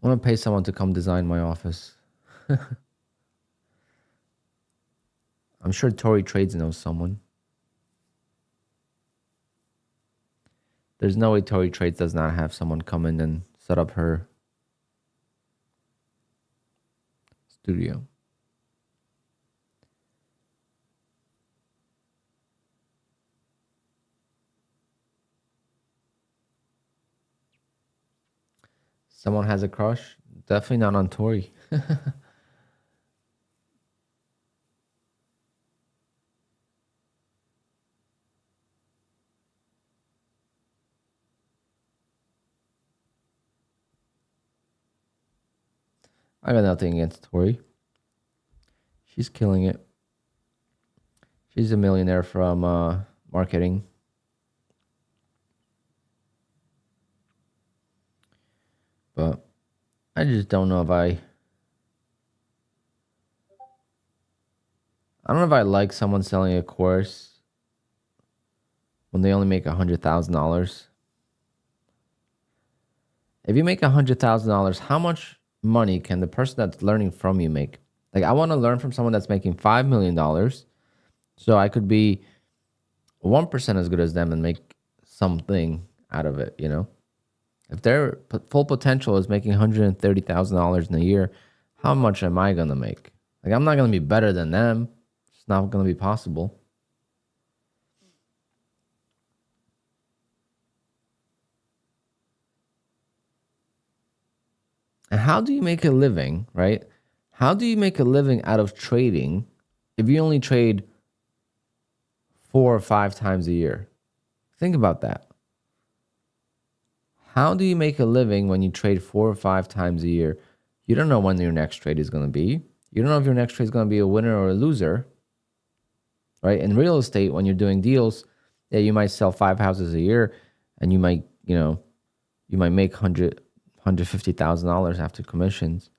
I want to pay someone to come design my office. I'm sure Tory Trades knows someone. There's no way Tory Trades does not have someone come in and set up her studio. Someone has a crush? Definitely not on Tory. I got nothing against Tori. She's killing it. She's a millionaire from marketing. But I just don't know if I don't know if I like someone selling a course when they only make $100,000. If you make $100,000, how much money can the person that's learning from you make? Like, I want to learn from someone that's making $5 million, so I could be 1% as good as them and make something out of it, you know? If their full potential is making $130,000 in a year, how much am I going to make? Like, I'm not going to be better than them. It's not going to be possible. And how do you make a living, right? How do you make a living out of trading if you only trade 4 or 5 times a year? Think about that. How do you make a living when you trade 4 or 5 times a year? You don't know when your next trade is going to be. You don't know if your next trade is going to be a winner or a loser, right? In real estate, when you're doing deals, yeah, you might sell 5 houses a year and you might, you might make $150,000 after commissions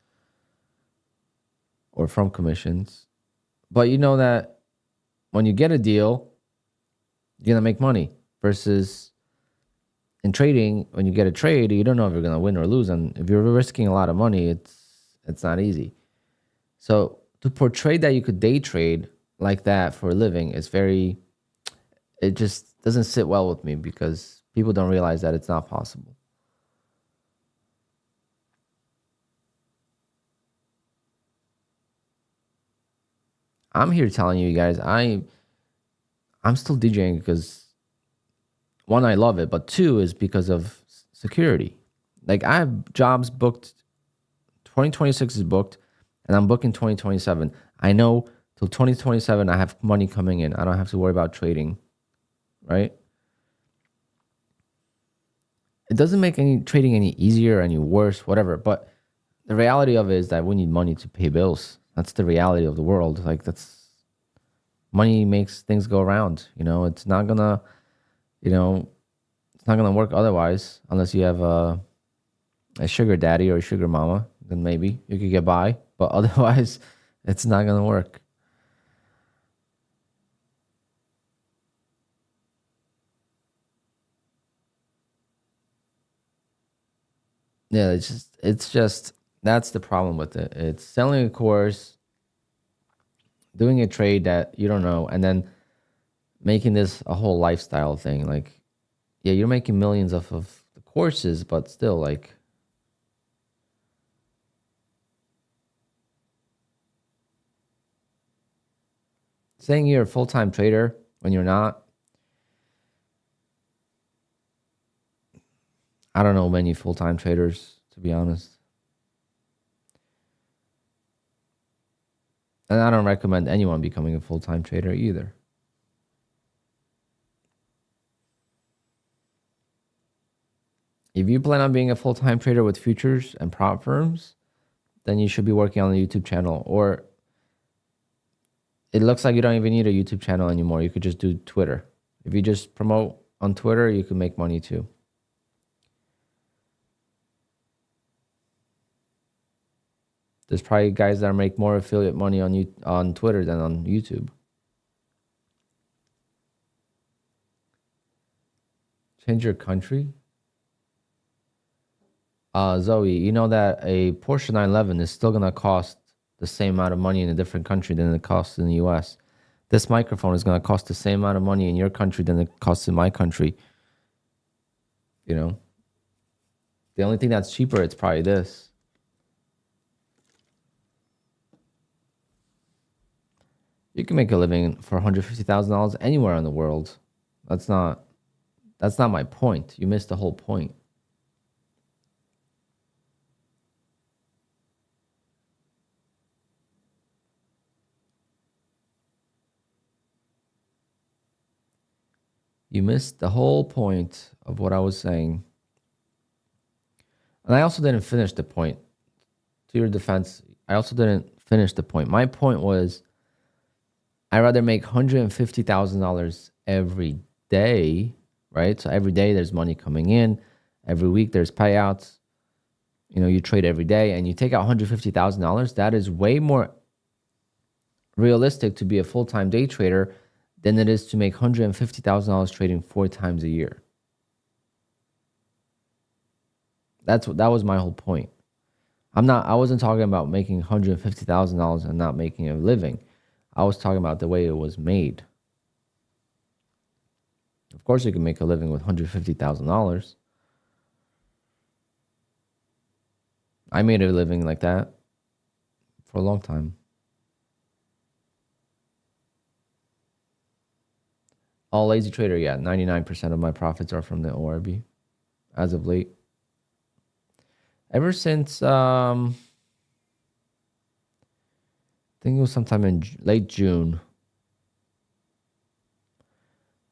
or from commissions. But you know that when you get a deal, you're going to make money versus in trading, when you get a trade, you don't know if you're going to win or lose. And if you're risking a lot of money, it's not easy. So to portray that you could day trade like that for a living is it just doesn't sit well with me because people don't realize that it's not possible. I'm here telling you guys, I'm still DJing because one, I love it, but two is because of security. Like I have jobs booked, 2026 is booked, and I'm booking 2027. I know till 2027 I have money coming in. I don't have to worry about trading, right? It doesn't make any trading any easier, any worse, whatever. But the reality of it is that we need money to pay bills. That's the reality of the world. Like that's money makes things go around. You know, it's not gonna, you know, it's not gonna work otherwise unless you have a sugar daddy or a sugar mama. Then maybe you could get by, but otherwise, it's not gonna work. Yeah, it's just that's the problem with it. It's selling a course, doing a trade that you don't know, and then making this a whole lifestyle thing. Like, yeah, you're making millions off of the courses, but still, like, saying you're a full-time trader when you're not. I don't know many full-time traders, to be honest. And I don't recommend anyone becoming a full-time trader either. If you plan on being a full-time trader with futures and prop firms, then you should be working on a YouTube channel. Or it looks like you don't even need a YouTube channel anymore. You could just do Twitter. If you just promote on Twitter, you can make money too. There's probably guys that make more affiliate money on Twitter than on YouTube. Change your country? Zoe, you know that a Porsche 911 is still going to cost the same amount of money in a different country than it costs in the US. This microphone is going to cost the same amount of money in your country than it costs in my country. You know, the only thing that's cheaper, it's probably this. You can make a living for $150,000 anywhere in the world. That's not my point. You missed the whole point. You missed the whole point of what I was saying. And I also didn't finish the point. To your defense, I also didn't finish the point. My point was I'd rather make $150,000 every day, right? So every day there's money coming in. Every week there's payouts. You know, you trade every day and you take out $150,000. That is way more realistic to be a full-time day trader than it is to make $150,000 trading 4 times a year. That was my whole point. I wasn't talking about making $150,000 and not making a living. I was talking about the way it was made. Of course, you can make a living with $150,000. I made a living like that for a long time. All lazy trader, yeah, 99% of my profits are from the ORB as of late. Ever since, I think it was sometime in late June.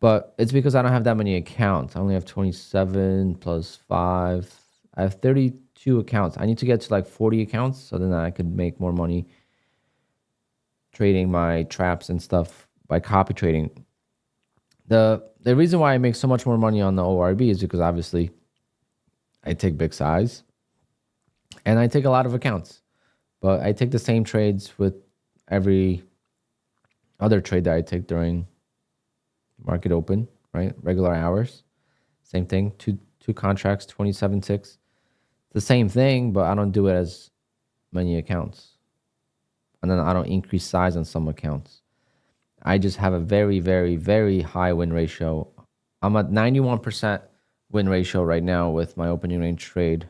But it's because I don't have that many accounts. I only have 27 plus 5. I have 32 accounts. I need to get to like 40 accounts so then I could make more money trading my traps and stuff by copy trading. The reason why I make so much more money on the ORB is because obviously I take big size and I take a lot of accounts. But I take the same trades with every other trade that I take during market open, right? Regular hours. Same thing. Two contracts, 27.6. The same thing, but I don't do it as many accounts. And then I don't increase size on some accounts. I just have a very, very, very high win ratio. I'm at 91% win ratio right now with my opening range trade.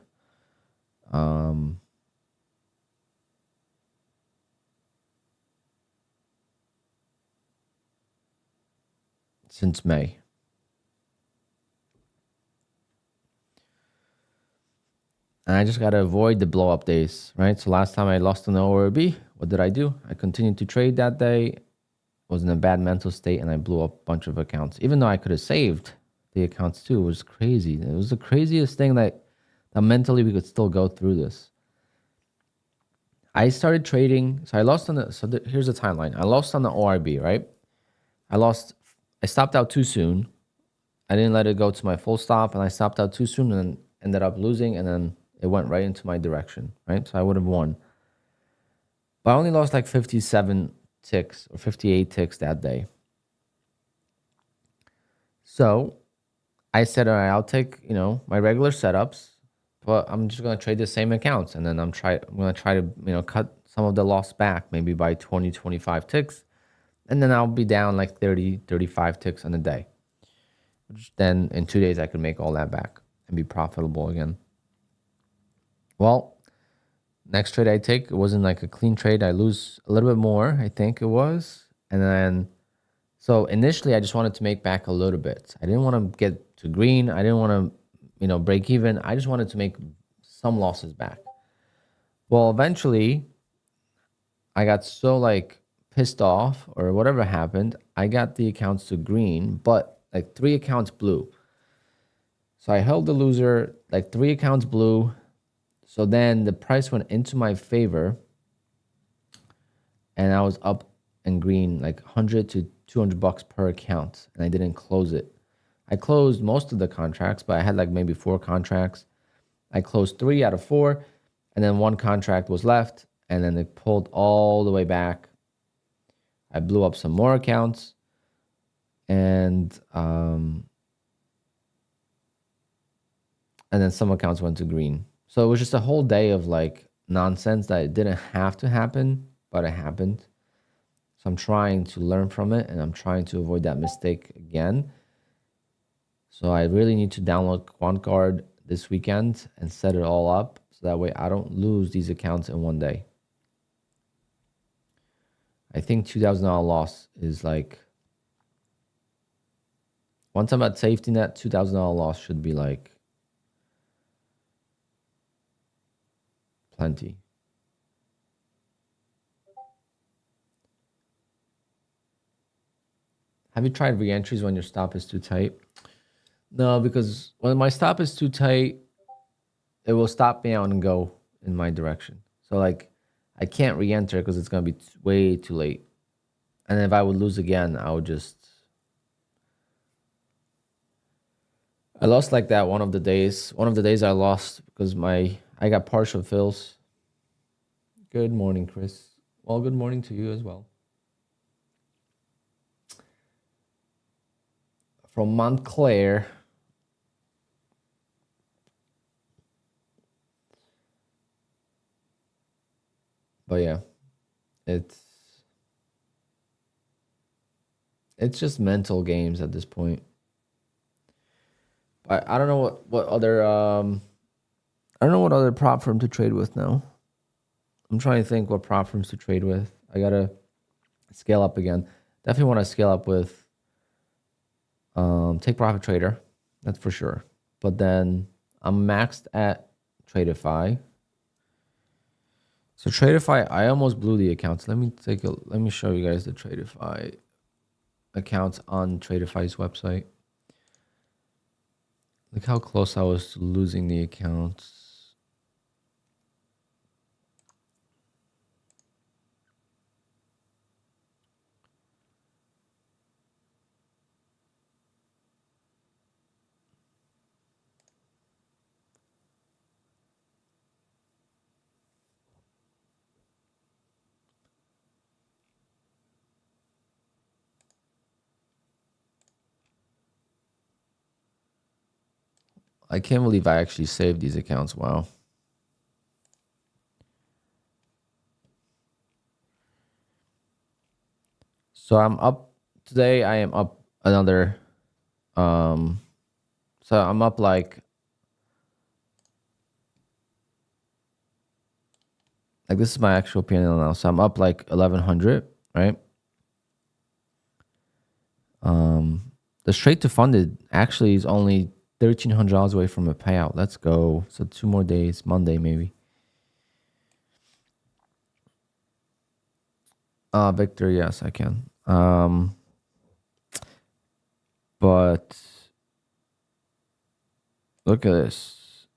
Since May. And I just got to avoid the blow up days, right? So last time I lost an O or a B, what did I do? I continued to trade that day, was in a bad mental state, and I blew up a bunch of accounts. Even though I could have saved the accounts too, it was crazy. It was the craziest thing that mentally we could still go through this. I started trading. So I lost on the, here's the timeline. I lost on the ORB, right? I stopped out too soon. I didn't let it go to my full stop, and I stopped out too soon and ended up losing, and then it went right into my direction, right? So I would have won. But I only lost like 57 ticks or 58 ticks that day. So I said, all right, I'll take, my regular setups, but I'm just going to trade the same accounts. And then I'm going to try to, cut some of the loss back, maybe by 20, 25 ticks. And then I'll be down like 30, 35 ticks on a day. Which then in 2 days, I could make all that back and be profitable again. Well, next trade I take, it wasn't like a clean trade. I lose a little bit more, I think it was. And then, so initially I just wanted to make back a little bit. I didn't want to get to green. I didn't want to, break even. I just wanted to make some losses back. Well, eventually I got so like pissed off or whatever happened. I got the accounts to green, but like 3 accounts blue. So I held the loser, like 3 accounts blue. So then the price went into my favor and I was up in green like 100 to 200 bucks per account, and I didn't close it. I closed most of the contracts, but I had like maybe 4 contracts. I closed 3 out of 4, and then 1 contract was left, and then it pulled all the way back. I blew up some more accounts, and then some accounts went to green. So it was just a whole day of like nonsense that it didn't have to happen, but it happened. So I'm trying to learn from it, and I'm trying to avoid that mistake again. So I really need to download QuantGuard this weekend and set it all up so that way I don't lose these accounts in one day. I think $2,000 loss is like, once I'm at safety net, $2,000 loss should be like plenty. Have you tried re-entries when your stop is too tight? No, because when my stop is too tight, it will stop me out and go in my direction. So like, I can't re-enter because it's going to be way too late. And if I would lose again, I would just... I lost like that one of the days. One of the days I lost because I got partial fills. Good morning, Chris. Well, good morning to you as well. From Montclair. But yeah, it's just mental games at this point. I don't know what other I don't know what other prop firm to trade with now. I'm trying to think what prop firms to trade with. I gotta scale up again. Definitely want to scale up with Take Profit Trader, that's for sure. But then I'm maxed at Tradeify. So Tradeify, I almost blew the accounts. Let me show you guys the Tradeify accounts on Tradeify's website. Look how close I was to losing the accounts. I can't believe I actually saved these accounts. Wow. So I'm up today. I am up another. So I'm up like this is my actual P&L now. So I'm up like 1,100, right? The straight to funded actually is only $1,300 away from a payout. Let's go. So 2 more days, Monday maybe. Victor, yes, I can. But look at this.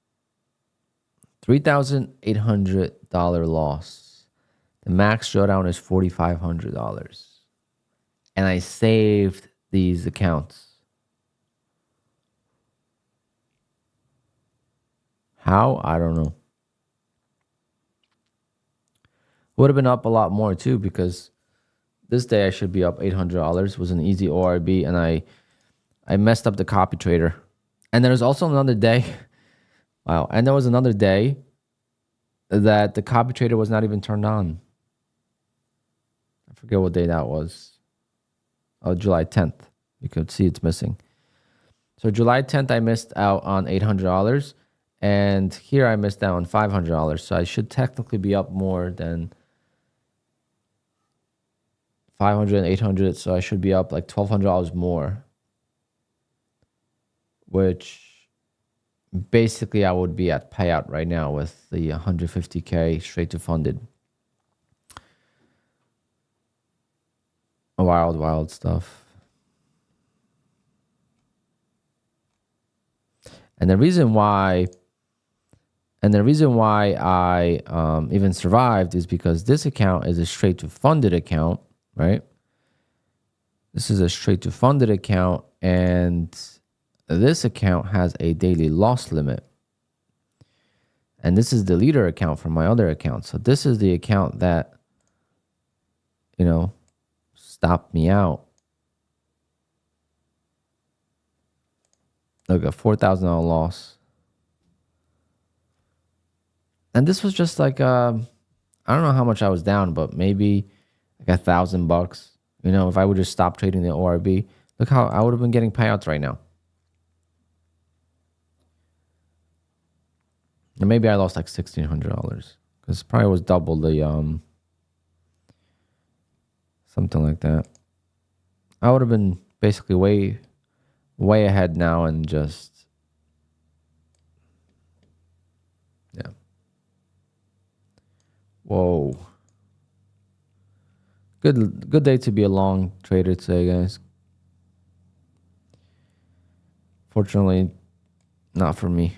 $3,800 loss. The max drawdown is $4,500. And I saved these accounts. How? I don't know. Would have been up a lot more too, because this day I should be up $800. It was an easy ORB, and I messed up the copy trader. And there's also another day. Wow. And there was another day that the copy trader was not even turned on. I forget what day that was. Oh, July 10th. You could see it's missing. So July 10th, I missed out on $800. And here I missed out on $500. So I should technically be up more than 500 and 800. So I should be up like $1,200 more. Which basically I would be at payout right now with the 150K straight to funded. Wild, wild stuff. And the reason why I even survived is because this account is a straight to funded account, right? This is a straight to funded account, and this account has a daily loss limit. And this is the leader account from my other account. So this is the account that, you know, stopped me out. Look, a $4,000 loss. And this was just like, I don't know how much I was down, but maybe like $1,000. You know, if I would just stop trading the ORB, look how I would have been getting payouts right now. And maybe I lost like $1,600 because probably was double the, something like that. I would have been basically way ahead now and just, yeah. Whoa. Good day to be a long trader today, guys. Fortunately, not for me.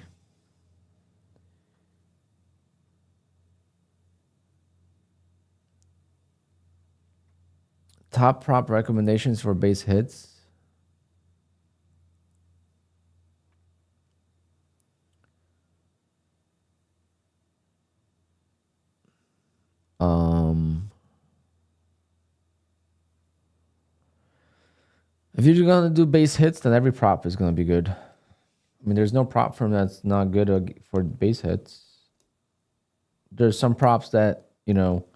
Top prop recommendations for base hits. If you're gonna do base hits, then every prop is gonna be good. I mean, there's no prop firm that's not good for base hits. There's some props that, you know,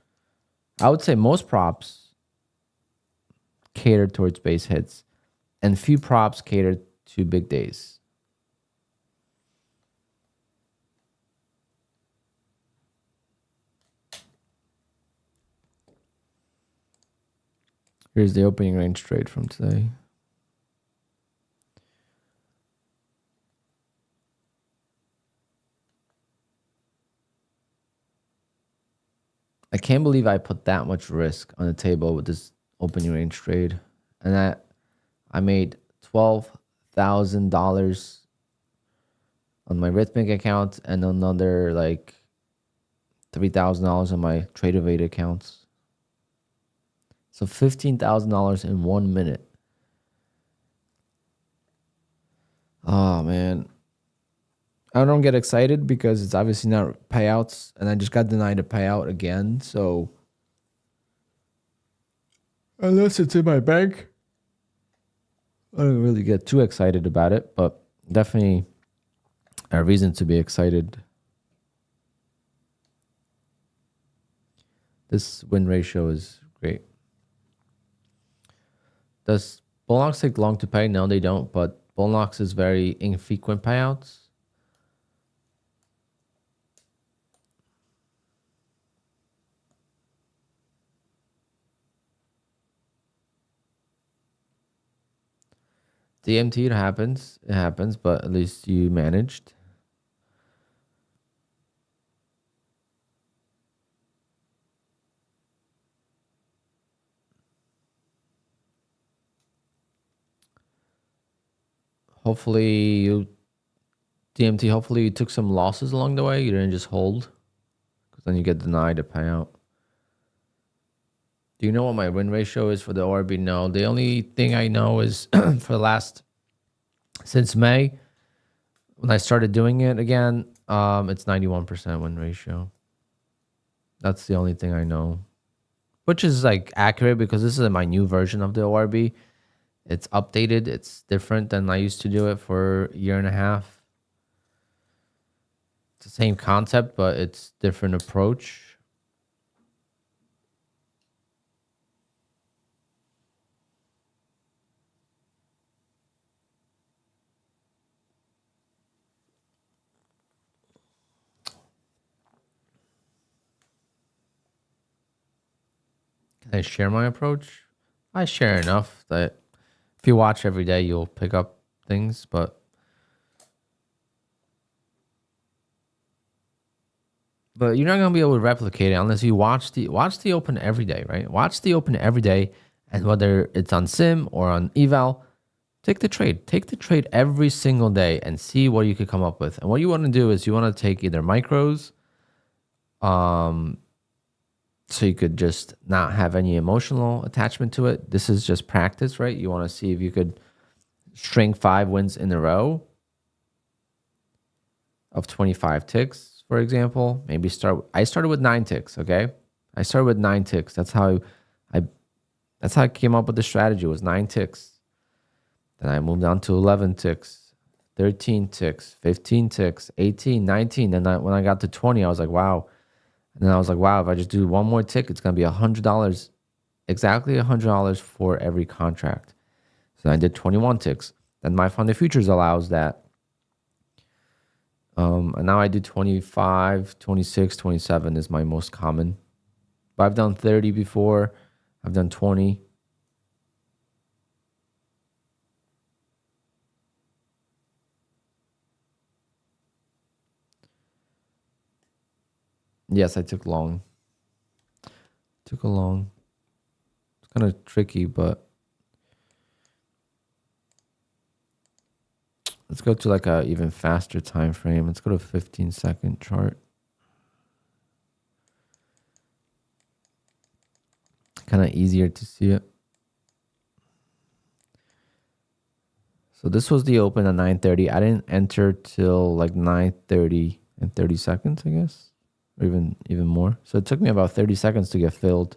I would say most props cater towards base hits, and few props cater to big days. Here's the opening range trade from today. I can't believe I put that much risk on the table with this opening range trade, and that I made $12,000 on my Rhythmic account and another like $3,000 on my TradeOvate accounts. So $15,000 in 1 minute. Oh man, I don't get excited because it's obviously not payouts, and I just got denied a payout again. So unless it's in my bank, I don't really get too excited about it, but definitely a reason to be excited. This win ratio is great. Does Bullnox take long to pay? No, they don't, but Bullnox is very infrequent payouts. DMT, it happens. It happens, but at least you managed. Hopefully you DMT, hopefully you took some losses along the way. You didn't just hold, because then you get denied a payout. Do you know what my win ratio is for the ORB? No. The only thing I know is for the last, since May, when I started doing it again, it's 91% win ratio. That's the only thing I know, which is like accurate because this is my new version of the ORB. It's updated. It's different than I used to do it for a year and a half. It's the same concept, but it's different approach. Can I share my approach? I share enough that if you watch every day, you'll pick up things, but you're not gonna be able to replicate it unless you watch the open every day, right? Watch the open every day, and whether it's on sim or on eval, take the trade. Take the trade every single day and see what you could come up with. And what you want to do is you want to take either micros, so you could just not have any emotional attachment to it. This is just practice, right? You want to see if you could string 5 wins in a row of 25 ticks, for example. Maybe I started with 9 ticks, okay? I started with 9 ticks. That's how I came up with the strategy, was 9 ticks. Then I moved on to 11 ticks, 13 ticks, 15 ticks, 18, 19. Then when I got to 20, I was like, wow. And then I was like, wow, if I just do one more tick, it's going to be $100, exactly $100 for every contract. So I did 21 ticks. Then my funded futures allows that. And now I do 25, 26, 27 is my most common. But I've done 30 before. I've done 20. Yes, I took long. Took a long. It's kind of tricky, but let's go to like a even faster time frame. Let's go to 15-second chart. Kind of easier to see it. So this was the open at 9:30. I didn't enter till like 9:30 and 30 seconds, I guess, or even more. So it took me about 30 seconds to get filled.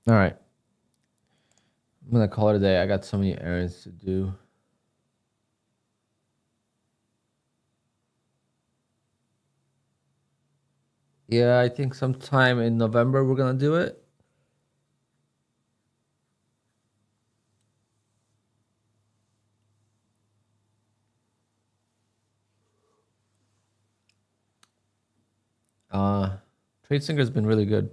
All right. I'm going to call it a day. I got so many errands to do. Yeah, I think sometime in November we're going to do it. TradeSync has been really good.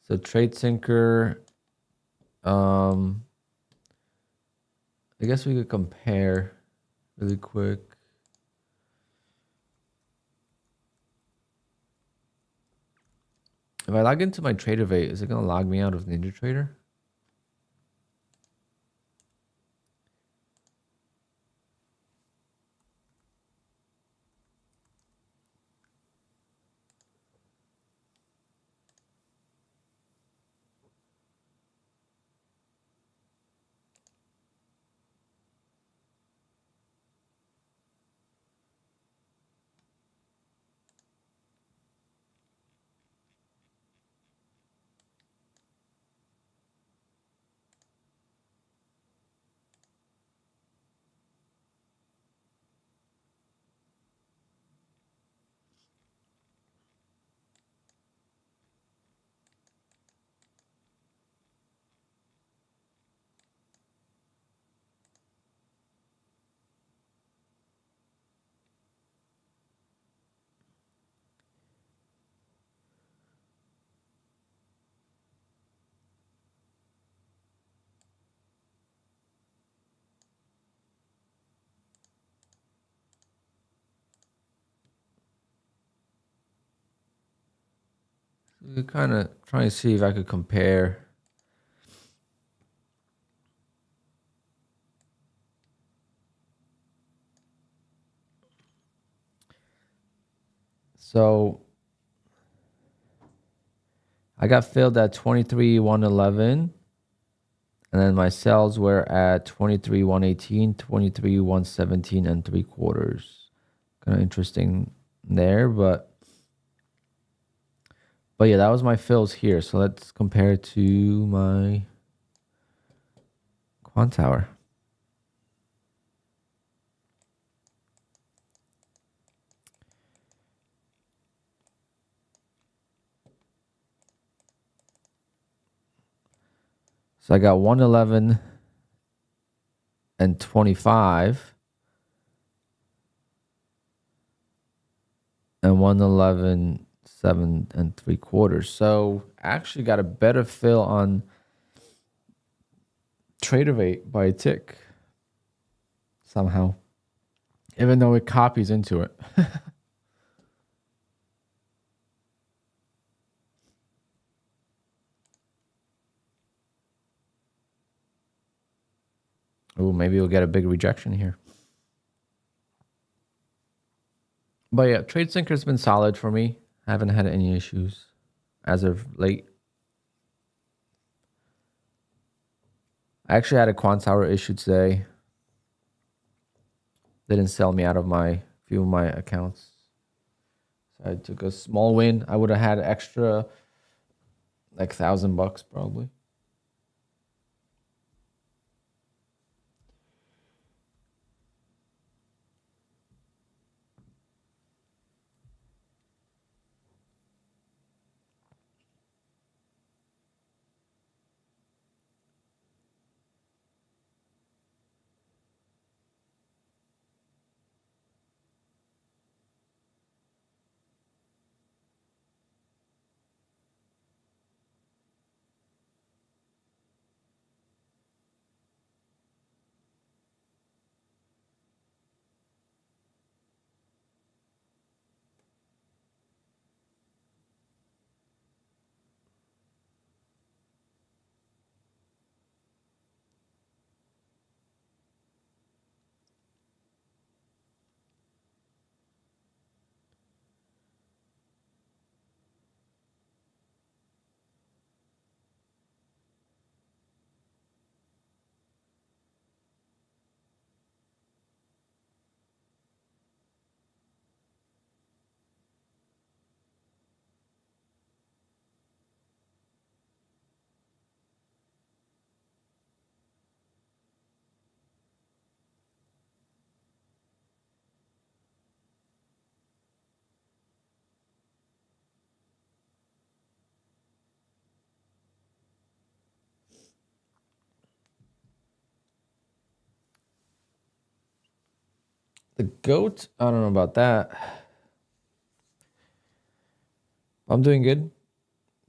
So TradeSync, I guess we could compare really quick. If I log into my TraderVate, is it going to log me out of NinjaTrader? Kind of trying to see if I could compare. So I got filled at 23,111, and then my sells were at 23,118, 23,117 and 3/4. Kind of interesting there, but yeah, that was my fills here. So let's compare it to my QUANTOWER. So I got 111 and 25 and 111, 7 and 3/4. So I actually got a better fill on TraderVate by a tick somehow, even though it copies into it. Oh, maybe we'll get a big rejection here. But yeah, TradeSync has been solid for me. I haven't had any issues as of late. I actually had a QUANTOWER issue today. They didn't sell me out of my few of my accounts. So I took a small win. I would have had extra like $1,000 probably. The goat, I don't know about that. I'm doing good.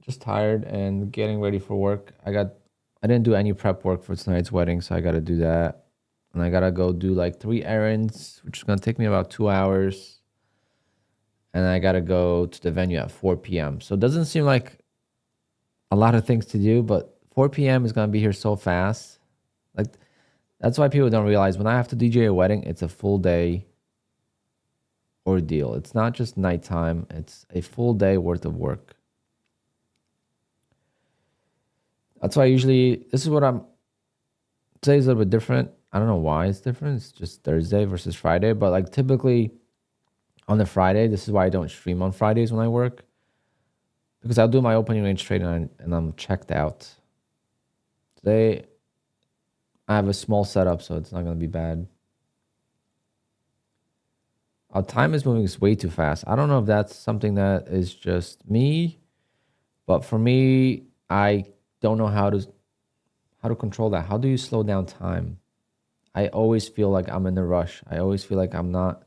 Just tired and getting ready for work. I didn't do any prep work for tonight's wedding, so I got to do that. And I got to go do like 3 errands, which is going to take me about 2 hours. And I got to go to the venue at 4 p.m. So it doesn't seem like a lot of things to do, but 4 p.m. is going to be here so fast. Like, that's why people don't realize when I have to DJ a wedding, it's a full day ordeal. It's not just nighttime, it's a full day worth of work. That's why usually, this is what today's a little bit different. I don't know why it's different. It's just Thursday versus Friday. But like typically on the Friday, this is why I don't stream on Fridays when I work. Because I'll do my opening range trade and I'm checked out. Today, I have a small setup, so it's not going to be bad. Our time is moving way too fast. I don't know if that's something that is just me. But for me, I don't know how to control that. How do you slow down time? I always feel like I'm in a rush. I always feel like I'm not.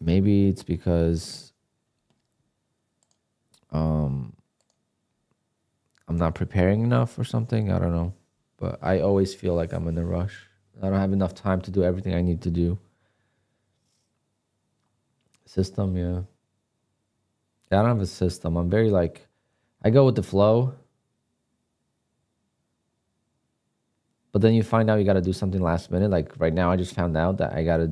Maybe it's because I'm not preparing enough or something. I don't know. But I always feel like I'm in a rush. I don't have enough time to do everything I need to do. System, yeah. Yeah, I don't have a system. I'm very like, I go with the flow. But then you find out you got to do something last minute. Like right now, I just found out that I got to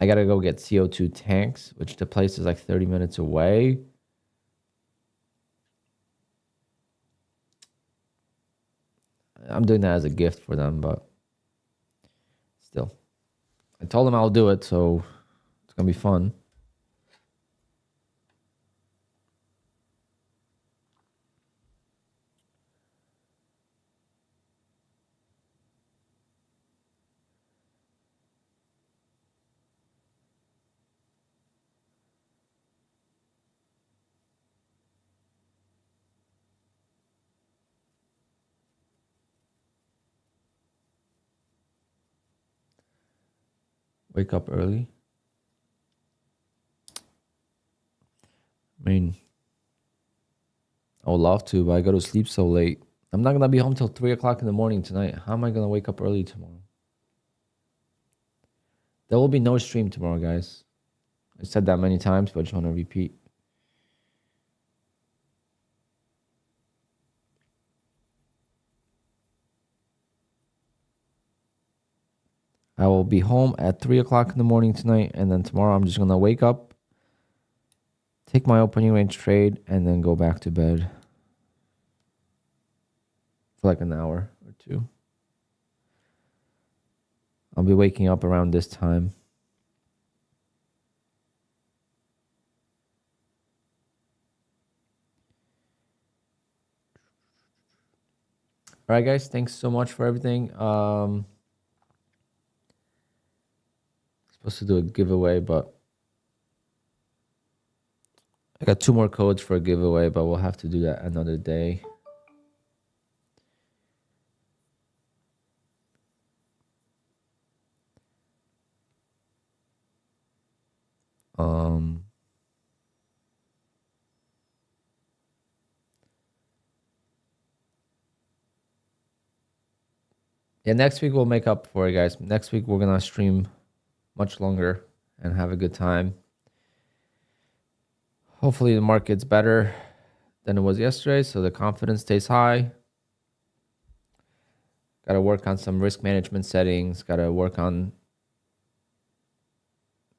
go get CO2 tanks, which the place is like 30 minutes away. I'm doing that as a gift for them, but still. I told them I'll do it, so it's going to be fun. Wake up early. I mean, I would love to, but I go to sleep so late. I'm not going to be home till 3 o'clock in the morning tonight. How am I going to wake up early tomorrow? There will be no stream tomorrow, guys. I said that many times, but I just want to repeat. I will be home at 3 o'clock in the morning tonight, and then tomorrow I'm just going to wake up, take my opening range trade, and then go back to bed for like an hour or two. I'll be waking up around this time. All right, guys. Thanks so much for everything. Supposed to do a giveaway, but I got 2 more codes for a giveaway, but we'll have to do that another day. Yeah, next week we'll make up for it, guys. Next week we're gonna stream much longer and have a good time. Hopefully the market's better than it was yesterday, so the confidence stays high. Got to work on some risk management settings. Got to work on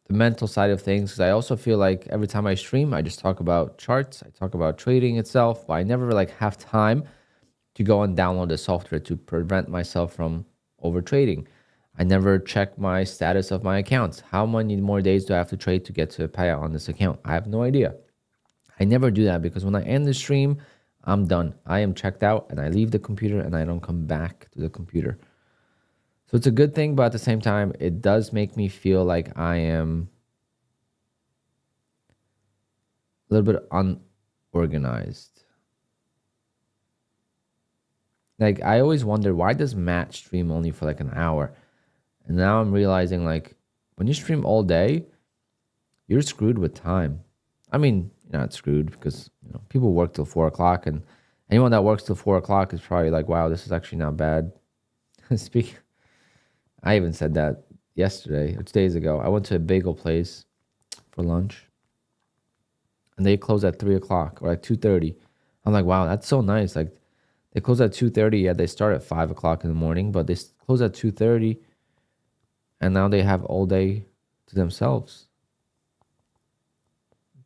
the mental side of things, because I also feel like every time I stream, I just talk about charts. I talk about trading itself, but I never like have time to go and download the software to prevent myself from over trading. I never check my status of my accounts. How many more days do I have to trade to get to a payout on this account? I have no idea. I never do that because when I end the stream, I'm done. I am checked out and I leave the computer and I don't come back to the computer. So it's a good thing, but at the same time, it does make me feel like I am a little bit unorganized. Like, I always wonder, why does Matt stream only for like an hour? And now I'm realizing, like, when you stream all day, you're screwed with time. I mean, you're not screwed because, you know, people work till 4 o'clock, and anyone that works till 4 o'clock is probably like, wow, this is actually not bad. Speak. I even said that yesterday, or 2 days ago. I went to a bagel place for lunch, and they close at 3 o'clock or at 2:30. I'm like, wow, that's so nice. Like, they close at 2:30. Yeah, they start at 5 o'clock in the morning, but they close at 2:30, and now they have all day to themselves.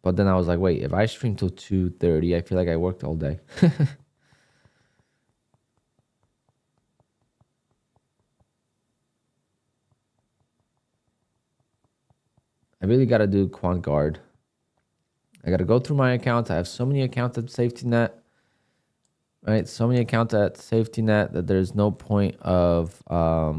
But then I was like, wait, if I stream till 2:30, I feel like I worked all day. I really got to do Quant Guard. I got to go through my accounts. I have so many accounts at Safety Net, right? So many accounts at Safety Net that there's no point of, I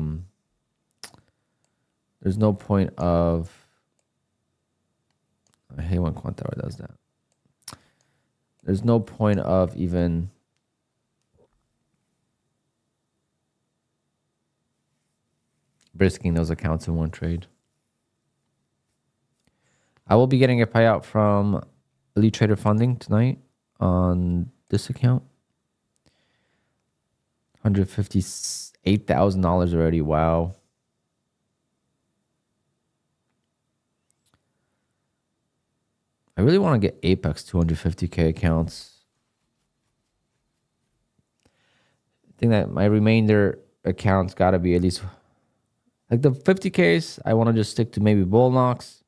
hate when QUANTOWER does that. There's no point of even risking those accounts in one trade. I will be getting a payout from Elite Trader Funding tonight on this account. $158,000 already. Wow. I really want to get Apex 250K accounts. I think that my remainder accounts got to be at least like the 50Ks. I want to just stick to maybe Bull Knox.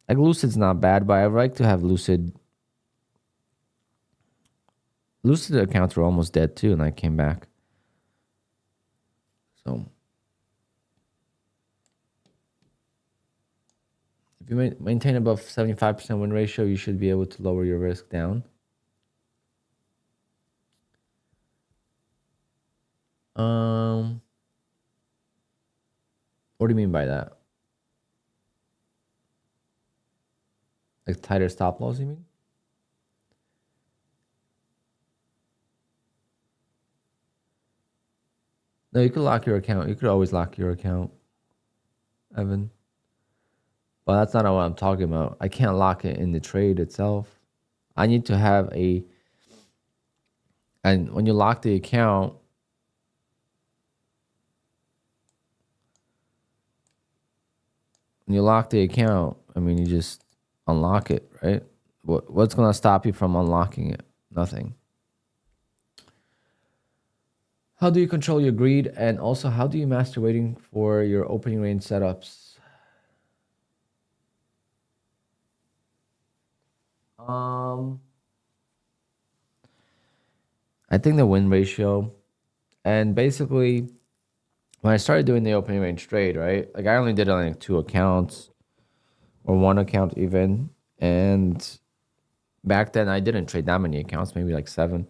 Like Lucid's not bad, but I'd like to have Lucid. Lucid accounts were almost dead too, and I came back. So if you maintain above 75% win ratio, you should be able to lower your risk down. What do you mean by that? Like tighter stop loss, you mean? No, you could lock your account. You could always lock your account, Evan. But that's not what I'm talking about. I can't lock it in the trade itself. I need to have a... And when you lock the account... When you lock the account, I mean, you just unlock it, right? What's going to stop you from unlocking it? Nothing. How do you control your greed? And also, how do you master waiting for your opening range setups? I think the win ratio, and basically when I started doing the opening range trade, right? Like I only did it on like 2 accounts or 1 account even. And back then I didn't trade that many accounts, maybe like 7.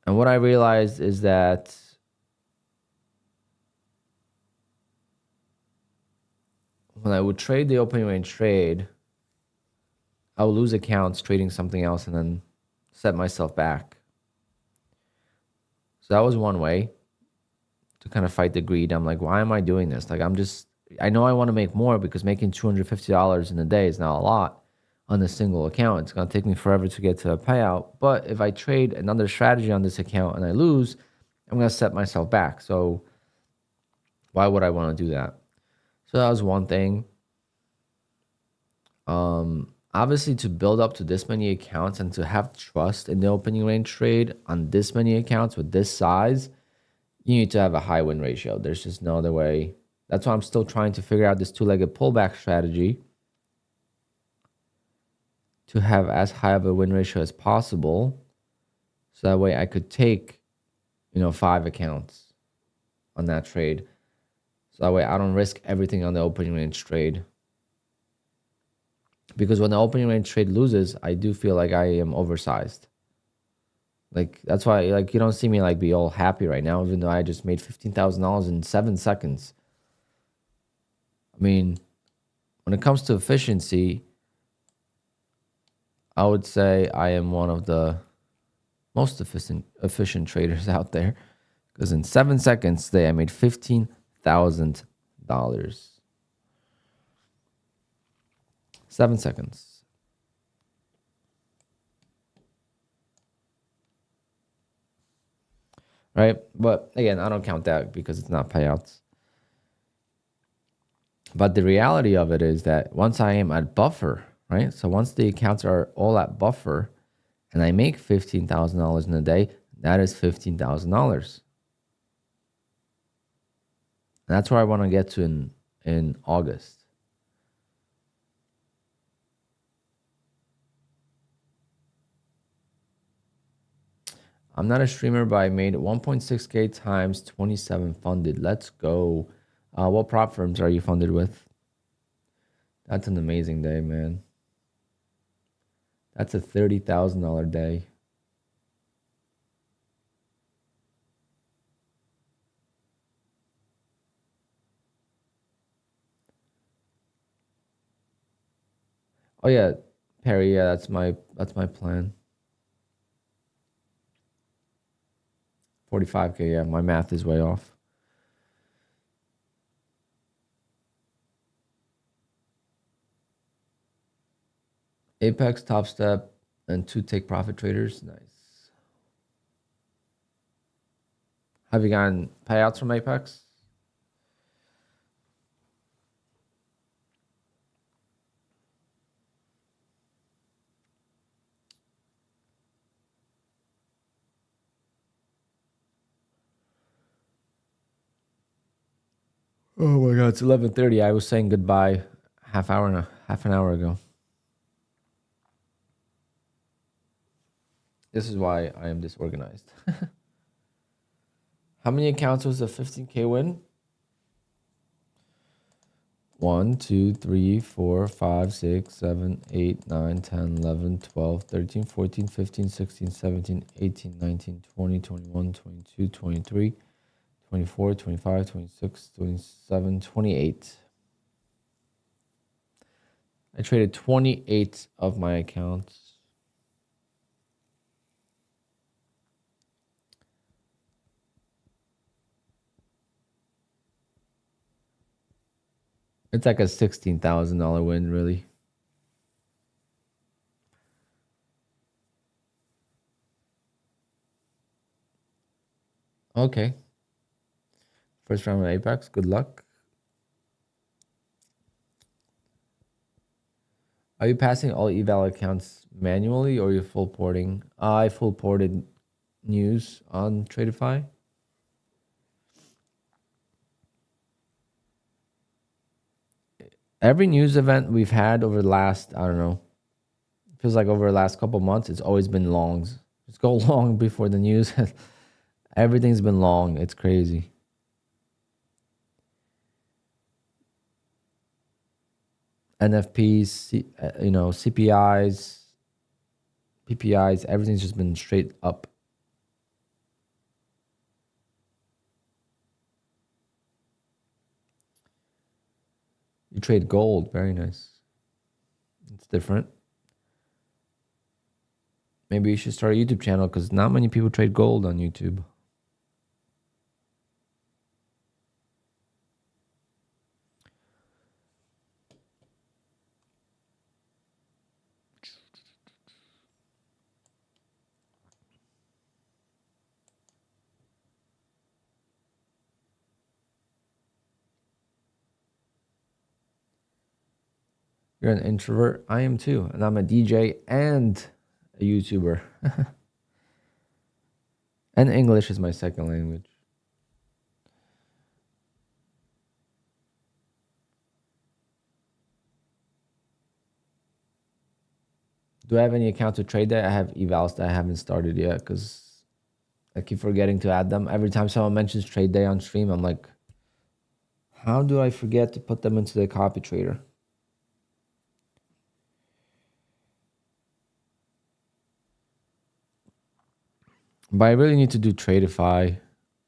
And what I realized is that when I would trade the opening range trade, I would lose accounts trading something else and then set myself back. So that was one way to kind of fight the greed. I'm like, why am I doing this? Like, I know I want to make more because making $250 in a day is not a lot on a single account. It's going to take me forever to get to a payout. But if I trade another strategy on this account and I lose, I'm going to set myself back. So why would I want to do that? So that was one thing. Obviously, to build up to this many accounts and to have trust in the opening range trade on this many accounts with this size, you need to have a high win ratio. There's just no other way. That's why I'm still trying to figure out this 2-legged pullback strategy to have as high of a win ratio as possible. So that way I could take, 5 accounts on that trade. So that way I don't risk everything on the opening range trade. Because when the opening range trade loses, I do feel like I am oversized. Like, that's why, like, you don't see me, like, be all happy right now, even though I just made $15,000 in 7 seconds. I mean, when it comes to efficiency, I would say I am one of the most efficient traders out there. Because in 7 seconds today, I made $15,000. 7 seconds. Right? But again, I don't count that because it's not payouts. But the reality of it is that once I am at buffer, right? So once the accounts are all at buffer and I make $15,000 in a day, that is $15,000. That's where I want to get to in August. I'm not a streamer, but I made 1.6K times 27 funded. Let's go. What prop firms are you funded with? That's an amazing day, man. That's a $30,000 day. Oh yeah, Perry, yeah, that's my plan. 45K, yeah, my math is way off. Apex, Top Step, and 2 take profit traders. Nice. Have you gotten payouts from Apex? Oh my God, it's 11:30. I was saying goodbye half an hour ago. This is why I am disorganized. How many accounts was a 15K win? 1, 2, 3, 4, 5, 6, 7, 8, 9, 10, 11, 12, 13, 14, 15, 16, 17, 18, 19, 20, 21, 22, 23, 24, 25, 26, 27, 28. I traded 28 of my accounts. It's like a $16,000 win, really. Okay. First round of Apex. Good luck. Are you passing all eval accounts manually or are you full porting? I full ported news on Tradeify. Every news event we've had over the last, I don't know, feels like over the last couple months, it's always been longs. Just go long before the news. Everything's been long. It's crazy. NFPs, you know, CPIs, PPIs, everything's just been straight up. You trade gold. Very nice. It's different. Maybe you should start a YouTube channel because not many people trade gold on YouTube. You're an introvert. I am too. And I'm a DJ and a YouTuber. And English is my second language. Do I have any accounts to trade that? I have evals that I haven't started yet because I keep forgetting to add them. Every time someone mentions trade day on stream, I'm like, how do I forget to put them into the copy trader? But I really need to do Tradeify.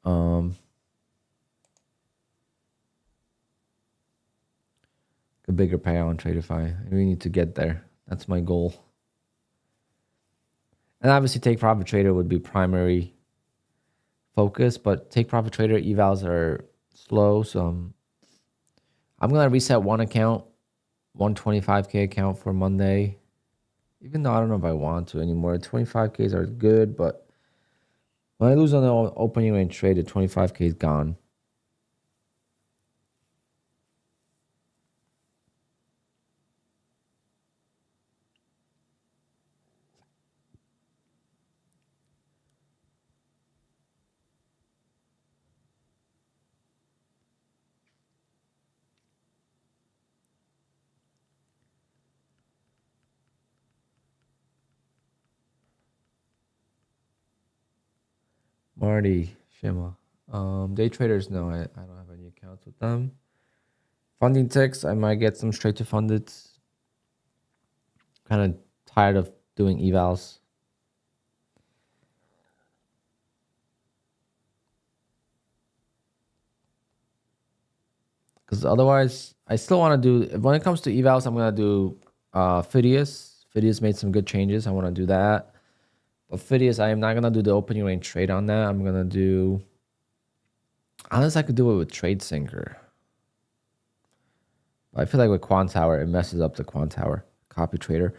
A bigger payout on Tradeify. I really need to get there. That's my goal. And obviously take profit trader would be primary focus, but take profit trader evals are slow. So I'm going to reset one account, 125K account for Monday. Even though I don't know if I want to anymore. 25Ks are good, but when I lose on the opening range trade, the 25K is gone. Marty, Shima. Day traders, no, I don't have any accounts with them. Funding ticks, I might get some straight to funded. Kind of tired of doing evals. Because otherwise, I still want to do, when it comes to evals, I'm going to do Phidias. Phidias made some good changes. I want to do that. But Phidias, I am not going to do the opening range trade on that. I'm going to do, unless I could do it with Trade Syncer. I feel like with QUANTOWER, it messes up the QUANTOWER copy trader.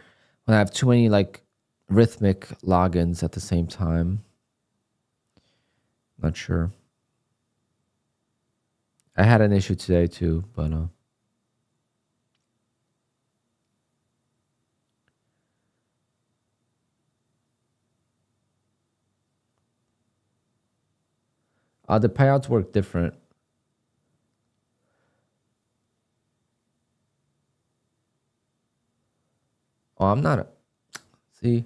When I have too many like rhythmic logins at the same time. Not sure. I had an issue today too, but the payouts work different. Oh, I'm not. See,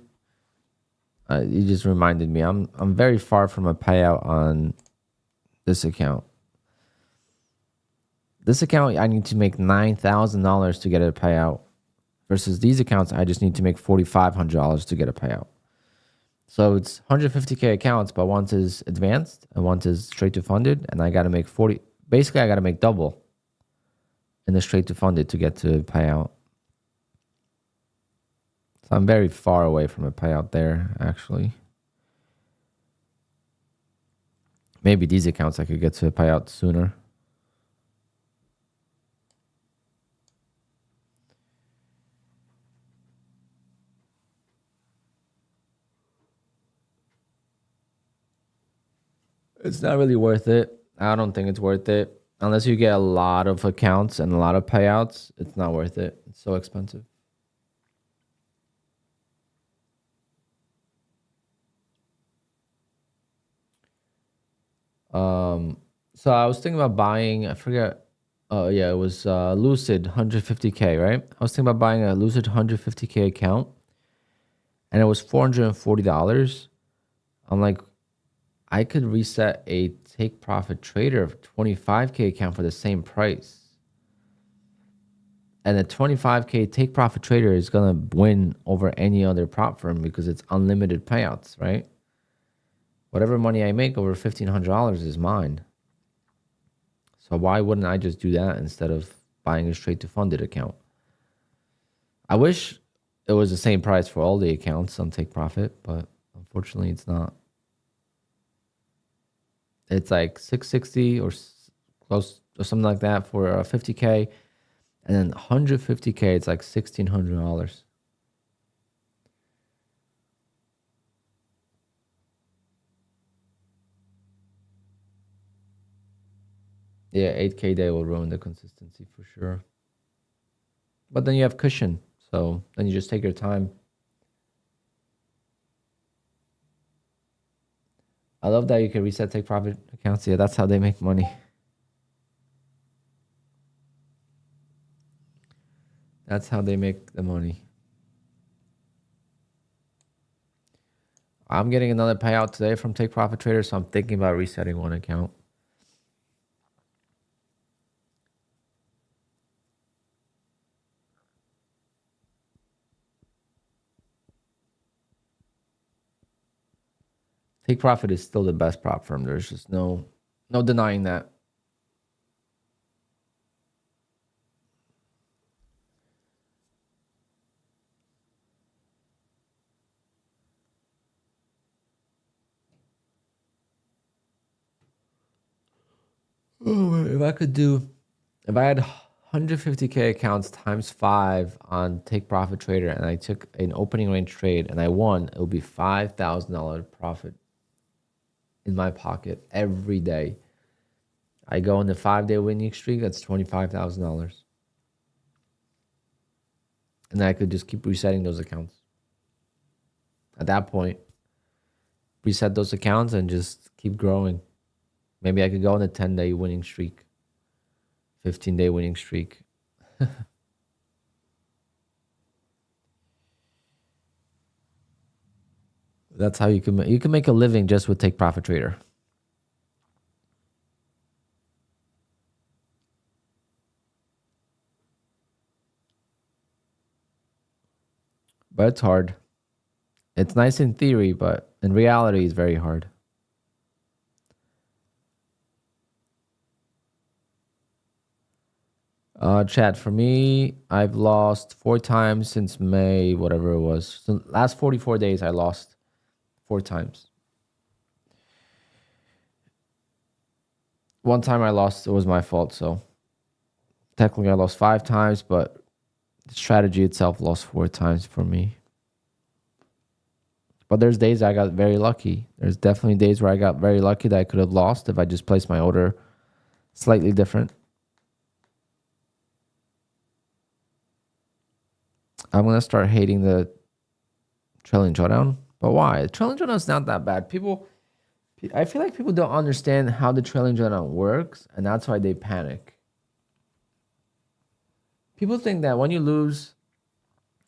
you just reminded me. I'm very far from a payout on this account. This account, I need to make $9,000 to get a payout, versus these accounts, I just need to make $4,500 to get a payout. So it's 150K accounts, but one is advanced and one is straight to funded, and I got to make 40. Basically, I got to make double in the straight to funded to get to payout. So I'm very far away from a payout there, actually. Maybe these accounts I could get to a payout sooner. It's not really worth it. I don't think it's worth it. Unless you get a lot of accounts and a lot of payouts, it's not worth it. It's so expensive. So I was thinking about buying, I forget. Oh yeah, it was Lucid 150K, right? I was thinking about buying a Lucid 150K account, and it was $440. I'm like, I could reset a take profit trader 25K account for the same price. And a 25K take profit trader is going to win over any other prop firm because it's unlimited payouts, right? Whatever money I make over $1,500 is mine. So why wouldn't I just do that instead of buying a straight to funded account? I wish it was the same price for all the accounts on take profit, but unfortunately it's not. It's like 660 or close or something like that for 50K, and then 150K it's like $1,600. Yeah, 8K day will ruin the consistency for sure. But then you have cushion, so then you just take your time. I love that you can reset take profit accounts. Yeah, that's how they make money. That's how they make the money. I'm getting another payout today from Take Profit Trader, so I'm thinking about resetting one account. Take Profit is still the best prop firm. There's just no denying that. Oh, if I had 150K accounts times 5 on Take Profit Trader and I took an opening range trade and I won, it would be $5,000 profit in my pocket every day. I go on the 5-day winning streak, that's $25,000. And I could just keep resetting those accounts. At that point, reset those accounts and just keep growing. Maybe I could go on a 10-day winning streak, 15-day winning streak. That's how you can make a living just with Take Profit Trader. But it's hard. It's nice in theory, but in reality, it's very hard. Chat, for me, I've lost 4 times since May, whatever it was. So last 44 days, I lost 4 times. One time I lost, it was my fault. So technically I lost 5 times, but the strategy itself lost 4 times for me. But there's days I got very lucky. There's definitely days where I got very lucky that I could have lost if I just placed my order slightly different. I'm going to start hating the trailing drawdown. But why? The trailing drawdown is not that bad. I feel like people don't understand how the trailing drawdown works, and that's why they panic. People think that when you lose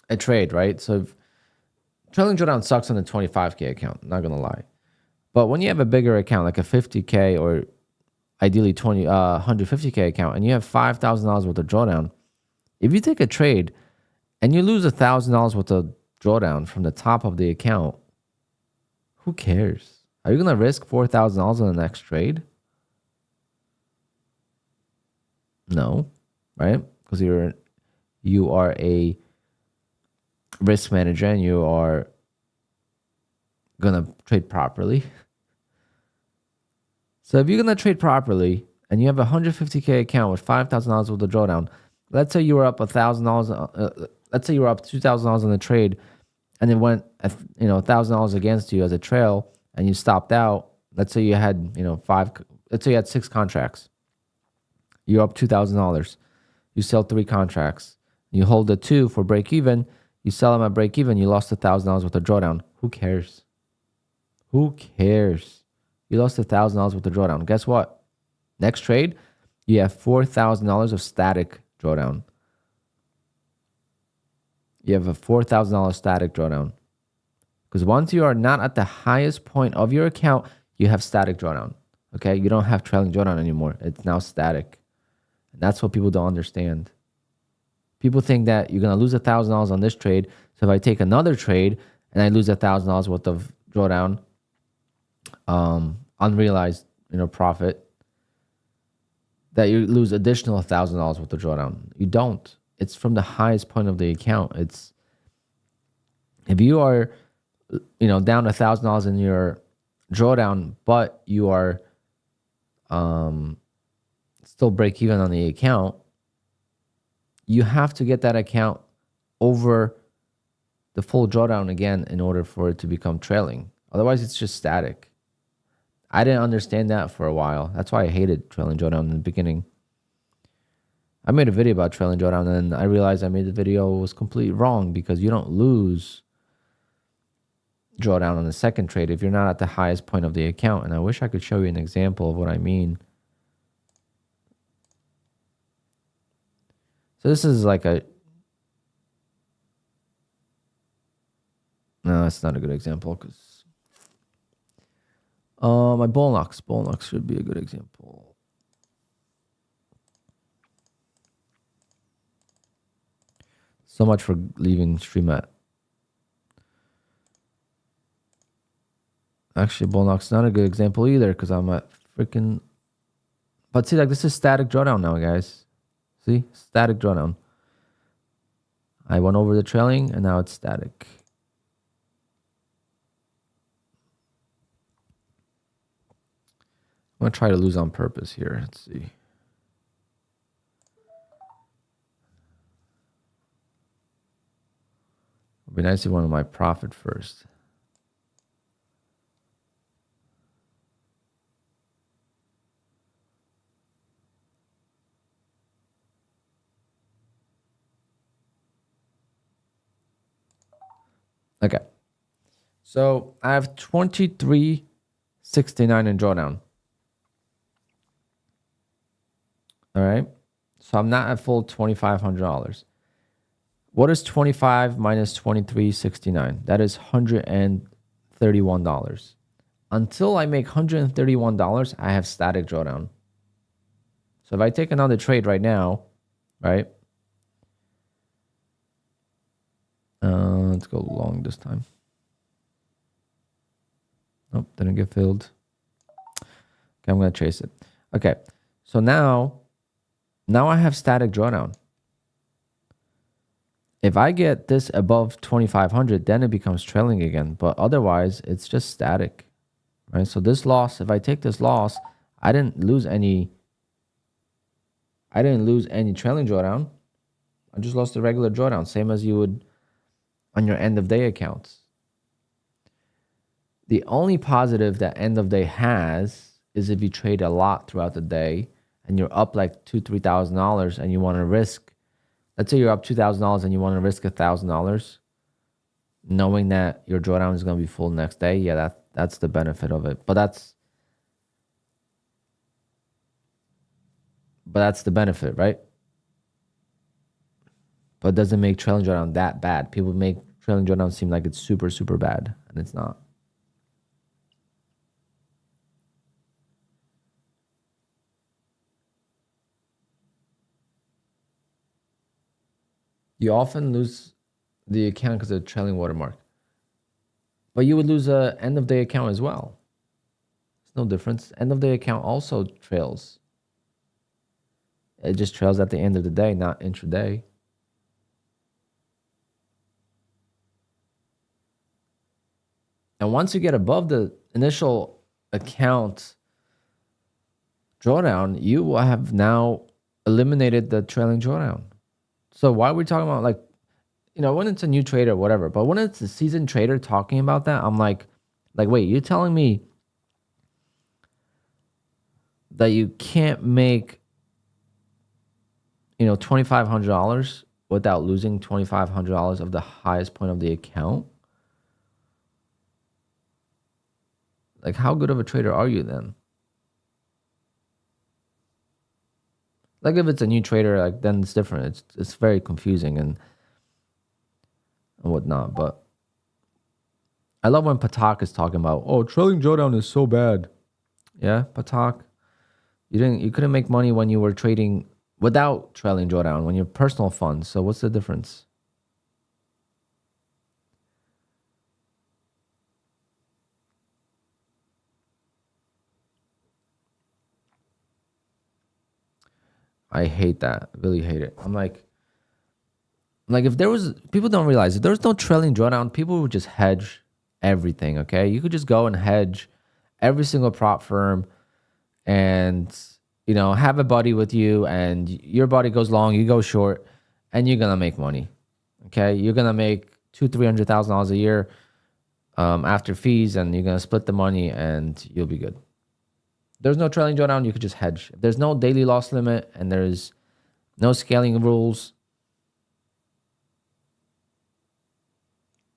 a trade, right? So if trailing drawdown sucks on a 25K account, not going to lie. But when you have a bigger account, like a 50K or ideally 150K account, and you have $5,000 worth of drawdown, if you take a trade and you lose $1,000 worth of drawdown from the top of the account, who cares? Are you going to risk $4,000 on the next trade? No, right? Because you are a risk manager and you are going to trade properly. So if you're going to trade properly and you have a 150K account with $5,000 worth of drawdown, let's say you were up $1,000, let's say you were up $2,000 on the trade and it went, $1,000 against you as a trail and you stopped out. Let's say you had, let's say you had 6 contracts. You're up $2,000. You sell 3 contracts. You hold the 2 for break even. You sell them at break even. You lost $1,000 worth of drawdown. Who cares? Who cares? You lost $1,000 worth of drawdown. Guess what? Next trade, you have $4,000 of static drawdown. You have a $4,000 static drawdown. Because once you are not at the highest point of your account, you have static drawdown. Okay? You don't have trailing drawdown anymore. It's now static. And that's what people don't understand. People think that you're going to lose $1,000 on this trade. So if I take another trade and I lose $1,000 worth of drawdown, unrealized, profit, that you lose additional $1,000 worth of drawdown. You don't. It's from the highest point of the account. It's if you are, down $1,000 in your drawdown, but you are still break even on the account, you have to get that account over the full drawdown again in order for it to become trailing. Otherwise, it's just static. I didn't understand that for a while. That's why I hated trailing drawdown in the beginning. I made a video about trailing drawdown and I realized I made the video was completely wrong because you don't lose drawdown on the second trade if you're not at the highest point of the account. And I wish I could show you an example of what I mean. So this is like no, it's not a good example because my bull knocks should be a good example. So much for leaving StreamAt. Actually, bull knock's not a good example either because I'm at freaking. But see, like this is static drawdown now, guys. See, static drawdown. I went over the trailing and now it's static. I'm going to try to lose on purpose here. Let's see. It'd be nice if one of my profit first. Okay. So I have 23.69 in drawdown. All right. So I'm not at full $2,500. What is 25 minus 23.69? That is $131. Until I make $131, I have static drawdown. So if I take another trade right now, right? Let's go long this time. Nope, didn't get filled. Okay, I'm going to chase it. Okay, so now I have static drawdown. If I get this above 2,500, then it becomes trailing again. But otherwise, it's just static, right? So this loss, if I take this loss, I didn't lose any trailing drawdown. I just lost the regular drawdown, same as you would on your end of day accounts. The only positive that end of day has is if you trade a lot throughout the day and you're up like $2,000-$3,000 and you want to risk, let's say you're up $2,000 and you want to risk $1,000, knowing that your drawdown is going to be full next day. Yeah, that's the benefit of it. But that's the benefit, right? But it doesn't make trailing drawdown that bad. People make trailing drawdown seem like it's super, super bad, and it's not. You often lose the account because of the trailing watermark. But you would lose a end of day account as well. There's no difference. End of day account also trails. It just trails at the end of the day, not intraday. And once you get above the initial account drawdown, you will have now eliminated the trailing drawdown. So why are we talking about, like, you know, when it's a new trader or whatever, but when it's a seasoned trader talking about that, I'm like, wait, you're telling me that you can't make, you know, $2,500 without losing $2,500 of the highest point of the account? Like, how good of a trader are you then? Like, if it's a new trader, like, then it's different. It's very confusing and whatnot. But I love when Patak is talking about, oh, trailing drawdown is so bad. Yeah, Patak, you couldn't make money when you were trading without trailing drawdown, when you're personal funds. So what's the difference? I hate that. I really hate it. I'm like if there was, people don't realize, if there was no trailing drawdown, people would just hedge everything, okay? You could just go and hedge every single prop firm and, you know, have a buddy with you and your buddy goes long, you go short, and you're going to make money, okay? You're going to make $200,000-$300,000 a year after fees, and you're going to split the money and you'll be good. There's no trailing drawdown, you could just hedge. If there's no daily loss limit and there's no scaling rules,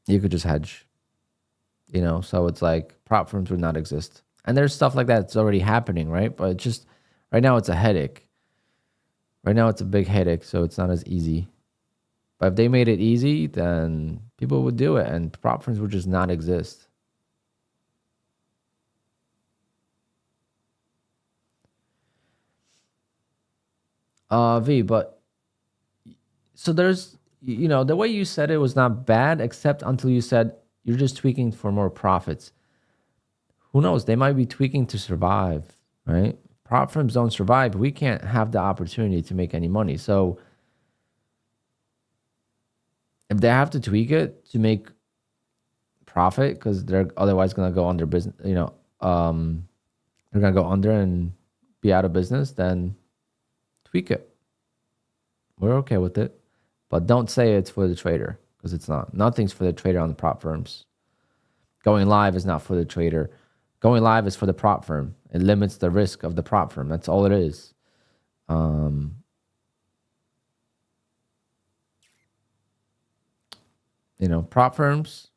you could just hedge. You know, so it's like prop firms would not exist. And there's stuff like that that's already happening, right? But it's just, right now it's a headache. Right now it's a big headache, so it's not as easy. But if they made it easy, then people would do it and prop firms would just not exist. But so there's, you know, the way you said it was not bad, except until you said you're just tweaking for more profits. Who knows? They might be tweaking to survive, right? Prop firms don't survive. We can't have the opportunity to make any money. So if they have to tweak it to make profit, because they're otherwise going to go under business, you know, they're going to go under and be out of business, then tweak it. We're okay with it. But don't say it's for the trader, because it's not. Nothing's for the trader on the prop firms. Going live is not for the trader. Going live is for the prop firm. It limits the risk of the prop firm. That's all it is. You know, prop firms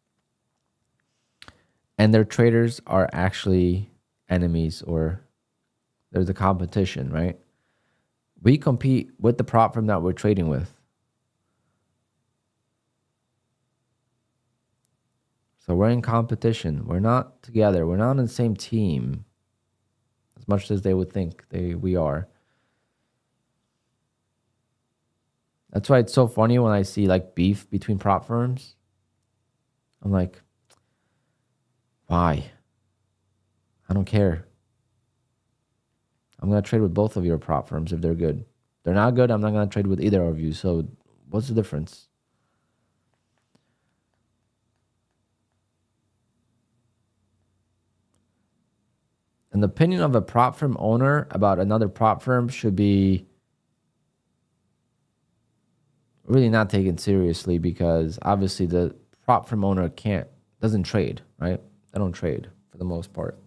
and their traders are actually enemies, or there's a competition, right? We compete with the prop firm that we're trading with. So we're in competition. We're not together. We're not on the same team as much as they would think we are. That's why it's so funny when I see like beef between prop firms. I'm like, why? I don't care. I'm going to trade with both of your prop firms if they're good. If they're not good, I'm not going to trade with either of you. So what's the difference? An opinion of a prop firm owner about another prop firm should be really not taken seriously, because obviously the prop firm owner doesn't trade, right? They don't trade for the most part.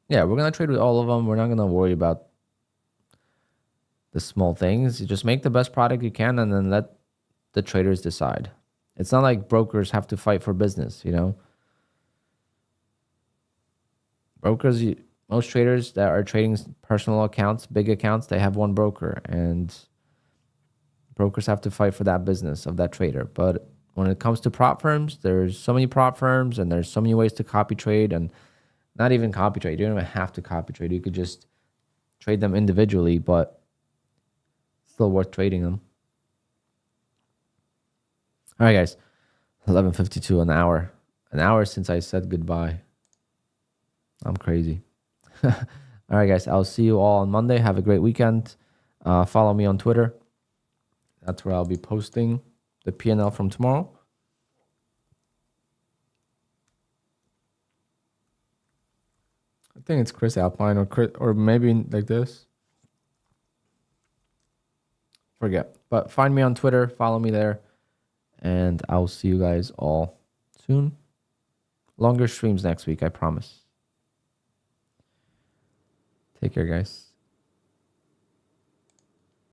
Yeah, we're going to trade with all of them. We're not going to worry about the small things. You just make the best product you can and then let the traders decide. It's not like brokers have to fight for business, you know? Brokers, most traders that are trading personal accounts, big accounts, they have one broker, and brokers have to fight for that business of that trader. But when it comes to prop firms, there's so many prop firms and there's so many ways to copy trade, and not even copy trade. You don't even have to copy trade. You could just trade them individually, but still worth trading them. All right, guys. 11:52, an hour. An hour since I said goodbye. I'm crazy. All right, guys. I'll see you all on Monday. Have a great weekend. Follow me on Twitter. That's where I'll be posting the P&L from tomorrow. I think it's Chris Alpine or maybe like this. Forget. But find me on Twitter. Follow me there. And I'll see you guys all soon. Longer streams next week, I promise. Take care, guys.